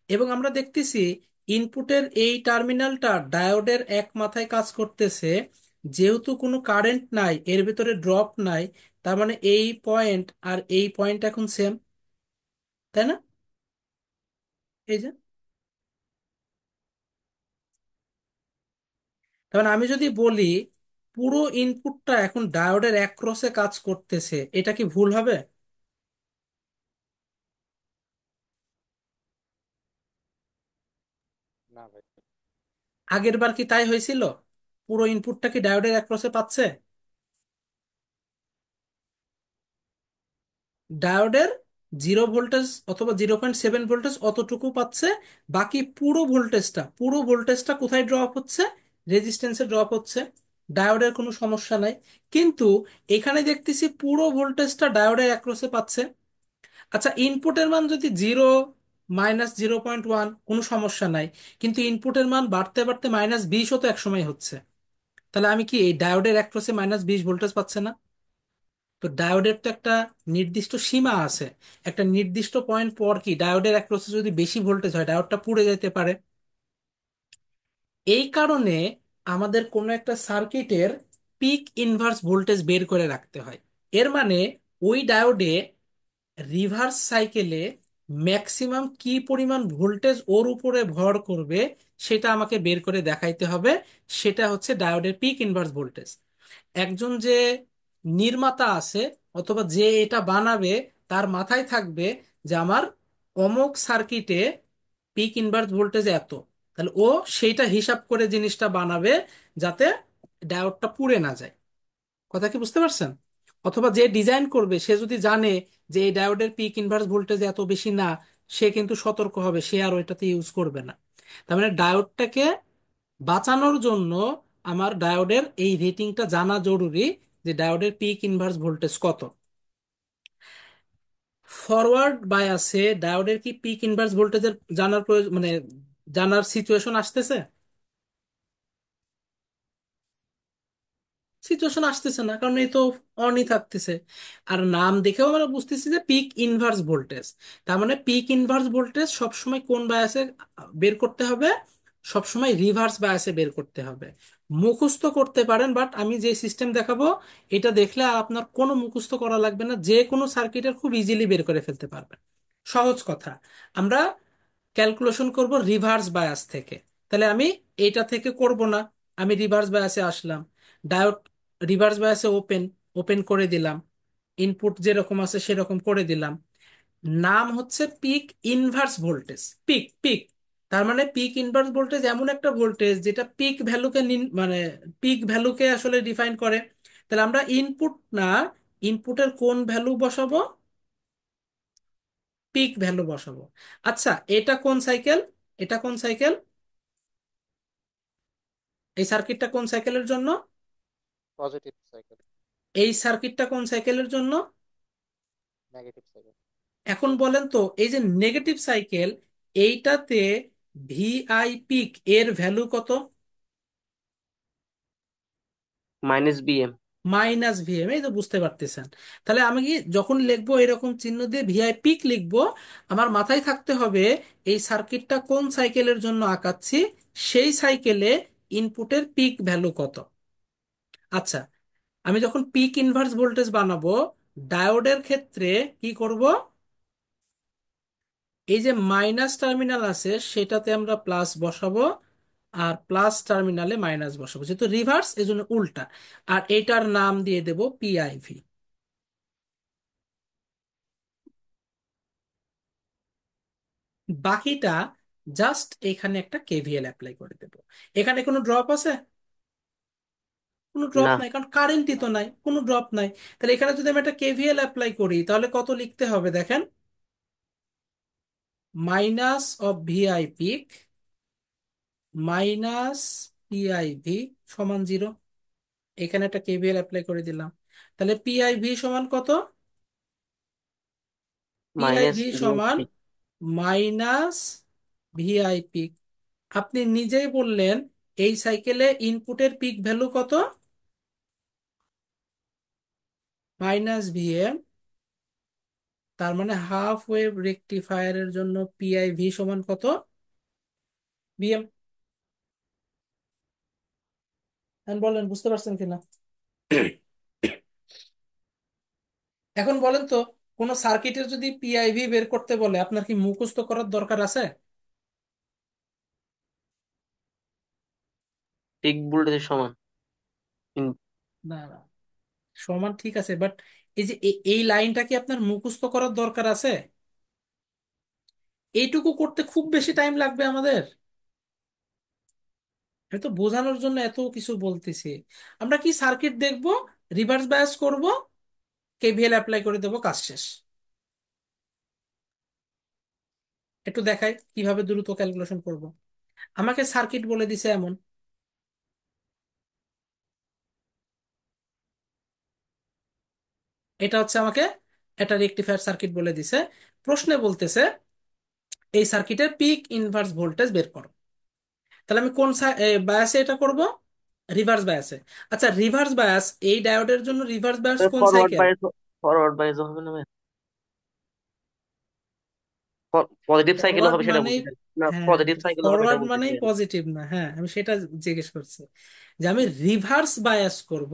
এবং আমরা দেখতেছি ইনপুটের এই টার্মিনালটা ডায়োডের এক মাথায় কাজ করতেছে, যেহেতু কোনো কারেন্ট নাই, এর ভিতরে ড্রপ নাই, তার মানে এই পয়েন্ট আর এই পয়েন্ট এখন সেম, তাই না? এই যে, তার মানে আমি যদি বলি পুরো ইনপুটটা এখন ডায়োডের এক ক্রসে কাজ করতেছে, এটা কি ভুল হবে? না ভাই। আগের বার কি তাই হয়েছিল? পুরো ইনপুটটা কি ডায়োডের এক ক্রসে পাচ্ছে? ডায়োডের 0 ভোল্টেজ অথবা 0.7 ভোল্টেজ অতটুকু পাচ্ছে, বাকি পুরো ভোল্টেজটা কোথায় ড্রপ হচ্ছে? রেজিস্ট্যান্সে ড্রপ হচ্ছে, ডায়োডের কোনো সমস্যা নাই। কিন্তু এখানে দেখতেছি পুরো ভোল্টেজটা ডায়োডের অ্যাক্রসে পাচ্ছে। আচ্ছা, ইনপুটের মান যদি 0, -0.1, কোনো সমস্যা নাই, কিন্তু ইনপুটের মান বাড়তে বাড়তে -20ও তো একসময় হচ্ছে, তাহলে আমি কি এই ডায়োডের অ্যাক্রসে -20 ভোল্টেজ পাচ্ছে না? তো ডায়োডের তো একটা নির্দিষ্ট সীমা আছে, একটা নির্দিষ্ট পয়েন্ট পর কি ডায়োডের অ্যাক্রসে যদি বেশি ভোল্টেজ হয়, ডায়োডটা পুড়ে যেতে পারে। এই কারণে আমাদের কোনো একটা সার্কিটের পিক ইনভার্স ভোল্টেজ বের করে রাখতে হয়। এর মানে ওই ডায়োডে রিভার্স সাইকেলে ম্যাক্সিমাম কি পরিমাণ ভোল্টেজ ওর উপরে ভর করবে, সেটা আমাকে বের করে দেখাইতে হবে। সেটা হচ্ছে ডায়োডের পিক ইনভার্স ভোল্টেজ। একজন যে নির্মাতা আছে অথবা যে এটা বানাবে, তার মাথায় থাকবে যে আমার অমুক সার্কিটে পিক ইনভার্স ভোল্টেজ এত, তাহলে ও সেইটা হিসাব করে জিনিসটা বানাবে, যাতে ডায়োডটা পুড়ে না যায়। কথা কি বুঝতে পারছেন? অথবা যে ডিজাইন করবে সে যদি জানে যে এই ডায়োডের পিক ইনভার্স ভোল্টেজ এত বেশি না, সে কিন্তু সতর্ক হবে, সে আর ওইটাতে ইউজ করবে না। তার মানে ডায়োডটাকে বাঁচানোর জন্য আমার ডায়োডের এই রেটিংটা জানা জরুরি, যে ডায়োডের পিক ইনভার্স ভোল্টেজ কত। ফরওয়ার্ড বায়াসে ডায়োডের কি পিক ইনভার্স ভোল্টেজের জানার প্রয়োজন, মানে জানার সিচুয়েশন আসতেছে? সিচুয়েশন আসতেছে না, কারণ এই তো অনই থাকতেছে। আর নাম দেখেও আমরা বুঝতেছি যে পিক ইনভার্স ভোল্টেজ, তার মানে পিক ইনভার্স ভোল্টেজ সবসময় কোন বায়াসে বের করতে হবে? সবসময় রিভার্স বায়াসে বের করতে হবে। মুখস্থ করতে পারেন, বাট আমি যে সিস্টেম দেখাবো এটা দেখলে আর আপনার কোনো মুখস্থ করা লাগবে না, যে কোনো সার্কিটের খুব ইজিলি বের করে ফেলতে পারবেন। সহজ কথা, আমরা ক্যালকুলেশন করব রিভার্স বায়াস থেকে। তাহলে আমি এটা থেকে করব না, আমি রিভার্স বায়াসে আসলাম, ডায়োড রিভার্স বায়াসে ওপেন, ওপেন করে দিলাম, ইনপুট যেরকম আছে সেরকম করে দিলাম। নাম হচ্ছে peak inverse voltage. Peak peak, তার মানে পিক ইনভার্স ভোল্টেজ এমন একটা ভোল্টেজ যেটা পিক ভ্যালুকে মানে পিক ভ্যালুকে আসলে ডিফাইন করে। তাহলে আমরা ইনপুট না, ইনপুটের কোন ভ্যালু বসাবো? পিক ভ্যালু বসাবো। আচ্ছা, এটা কোন সাইকেল? এটা কোন সাইকেল? এই সার্কিটটা কোন সাইকেলের জন্য? Positive cycle. এই সার্কিটটা কোন সাইকেলের জন্য? Negative cycle. এখন বলেন তো, এই যে নেগেটিভ সাইকেল, এইটাতে ভিআই পিক এর ভ্যালু কত? -BM। -Vm, এই তো বুঝতে পারতেছেন। তাহলে আমি কি যখন লিখবো এরকম চিহ্ন দিয়ে ভিআই পিক লিখবো, আমার মাথায় থাকতে হবে এই সার্কিটটা কোন সাইকেলের জন্য আঁকাচ্ছি, সেই সাইকেলে ইনপুটের পিক ভ্যালু কত। আচ্ছা, আমি যখন পিক ইনভার্স ভোল্টেজ বানাবো, ডায়োডের ক্ষেত্রে কি করব? এই যে মাইনাস টার্মিনাল আছে সেটাতে আমরা প্লাস বসাবো, আর প্লাস টার্মিনালে মাইনাস বসাবো, যেহেতু রিভার্স এজন্য উল্টা। আর এটার নাম দিয়ে দেব পিআইভি। বাকিটা জাস্ট এখানে একটা কেভিএল অ্যাপ্লাই করে দেব। এখানে কোনো ড্রপ আছে? কোনো ড্রপ না। নাই, কারণ কারেন্টই তো নাই, কোনো ড্রপ নাই। তাহলে এখানে যদি আমি একটা কেভিএল অ্যাপ্লাই করি তাহলে কত লিখতে হবে দেখেন, minus of VI peak minus PIV সমান 0। এখানে একটা কেভিএল অ্যাপ্লাই করে দিলাম। তাহলে পিআইভি সমান কত? মাইনাস পিআইভি সমান বিএসপি। Minus VI peak. আপনি নিজেই বললেন এই সাইকেলে ইনপুটের পিক ভ্যালু কত? -Vm। তার মানে হাফ ওয়েভ রেকটিফায়ারের জন্য পিআইভি সমান কত? ভিএম। বলেন বুঝতে পারছেন কিনা? এখন বলেন তো, কোন সার্কিটের যদি পিআইভি বের করতে বলে আপনার কি মুখস্থ করার দরকার আছে? পিক ভোল্টেজের সমান। ইন- না না, সমান ঠিক আছে, বাট এই যে এই লাইনটা কি আপনার মুখস্থ করার দরকার আছে? এইটুকু করতে খুব বেশি টাইম লাগবে আমাদের? আমি তো বোঝানোর জন্য এত কিছু বলতেছি। আমরা কি সার্কিট দেখব, রিভার্স বায়াস করব, কেভিএল অ্যাপ্লাই করে দেবো, কাজ শেষ। একটু দেখাই কিভাবে দ্রুত ক্যালকুলেশন করব। আমাকে সার্কিট বলে দিছে এমন, এটা হচ্ছে আমাকে একটা রেকটিফায়ার সার্কিট বলে দিছে। প্রশ্নে বলতেছে এই সার্কিটের পিক ইনভার্স ভোল্টেজ বের করো। তাহলে আমি কোন বায়াসে এটা করব? রিভার্স বায়াসে। আচ্ছা, রিভার্স বায়াস এই ডায়োডের জন্য রিভার্স বায়াস কোন ফরওয়ার্ড সাইকেল? বাইরে, ফরওয়ার্ড বাইরে হবে না? পজিটিভ সাইকেল ফরওয়ার্ড হবে সেটা মানেই, বলতে না, হ্যাঁ, পজিটিভ সাইকেল হবে এটা ফরওয়ার্ড বলতেছি মানেই আমি। পজিটিভ না, হ্যাঁ আমি সেটা জিজ্ঞেস করছি, যে আমি রিভার্স বায়াস করব,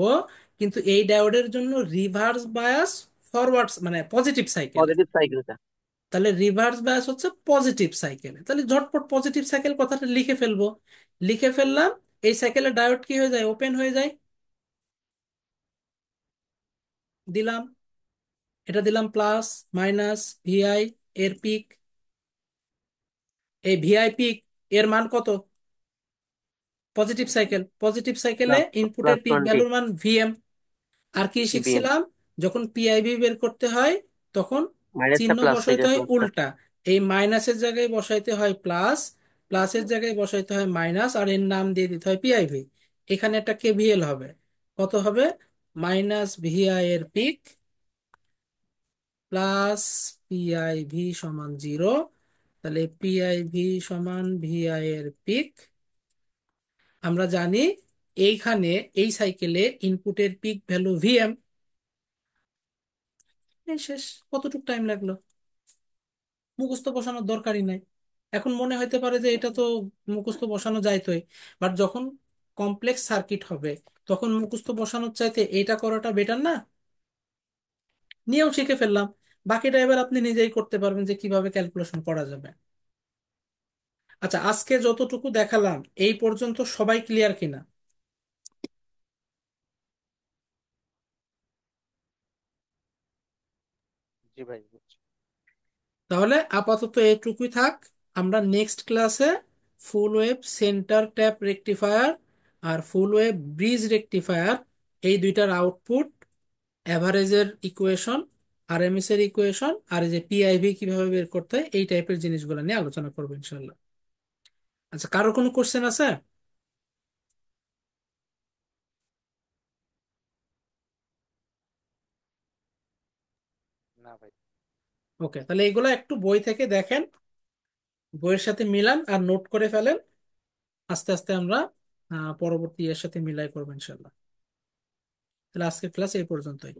কিন্তু এই ডায়োডের জন্য রিভার্স বায়াস ফরওয়ার্ড মানে পজিটিভ সাইকেলে। পজিটিভ সাইকেলটা। তাহলে রিভার্স বায়াস হচ্ছে পজিটিভ সাইকেলে, তাহলে ঝটপট পজিটিভ সাইকেল কথাটা লিখে ফেলবো। লিখে ফেললাম। এই সাইকেলের ডায়োড কি হয়ে যায়? ওপেন হয়ে যায়। দিলাম, এটা দিলাম প্লাস, মাইনাস ভিআই এর পিক। এই ভিআই পিক এর মান কত? পজিটিভ সাইকেল, পজিটিভ সাইকেলে প্লাস ইনপুটের প্লাস পিক 20। ভ্যালুর মান ভিএম। আর কি বিএম। শিখছিলাম? যখন পিআইভি বের করতে হয় তখন মাইনাসটা চিহ্ন প্লাস, বসাইতে এটা হয় প্লাসটা। উল্টা। এই মাইনাসের জায়গায় বসাইতে হয় প্লাস, প্লাসের জায়গায় বসাইতে হয় মাইনাস, আর এর নাম দিয়ে দিতে হয় পিআইভি। এখানে একটা কেভিএল হবে। কত হবে? -VI এর পিক প্লাস পিআইভি সমান 0। তাহলে পিআইভি সমান ভিআই এর পিক। আমরা জানি এইখানে এই সাইকেলে ইনপুটের পিক ভ্যালু ভিএম। এই শেষ। কতটুকু টাইম লাগলো? মুখস্থ বসানোর দরকারই নাই। এখন মনে হইতে পারে যে এটা তো মুখস্থ বসানো যাইতোই, বাট যখন কমপ্লেক্স সার্কিট হবে তখন মুখস্থ বসানোর চাইতে এটা করাটা বেটার না? নিয়েও শিখে ফেললাম। বাকিটা এবার আপনি নিজেই করতে পারবেন যে কিভাবে ক্যালকুলেশন করা যাবে। আচ্ছা, আজকে যতটুকু দেখালাম এই পর্যন্ত সবাই ক্লিয়ার কিনা? জি ভাই, বুঝছি। তাহলে আপাতত এটুকুই থাক। আমরা নেক্সট ক্লাসে full wave centre tap rectifier আর ফুল ওয়েভ ব্রিজ রেকটিফায়ার, এই দুইটার আউটপুট, অ্যাভারেজের ইকুয়েশন, আরএমএস এর ইকুয়েশন, আর এই যে পিআইভি কিভাবে বের করতে হয়, এই টাইপের জিনিসগুলো নিয়ে আলোচনা করবো ইনশাল্লাহ। আচ্ছা, কারো কোনো কোশ্চেন আছে? না ভাই। ওকে, তাহলে এগুলো একটু বই থেকে দেখেন, বইয়ের সাথে মিলান আর নোট করে ফেলেন। আস্তে আস্তে আমরা পরবর্তী এর সাথে মিলাই করবো ইনশাল্লাহ। তাহলে আজকের ক্লাস এই পর্যন্তই।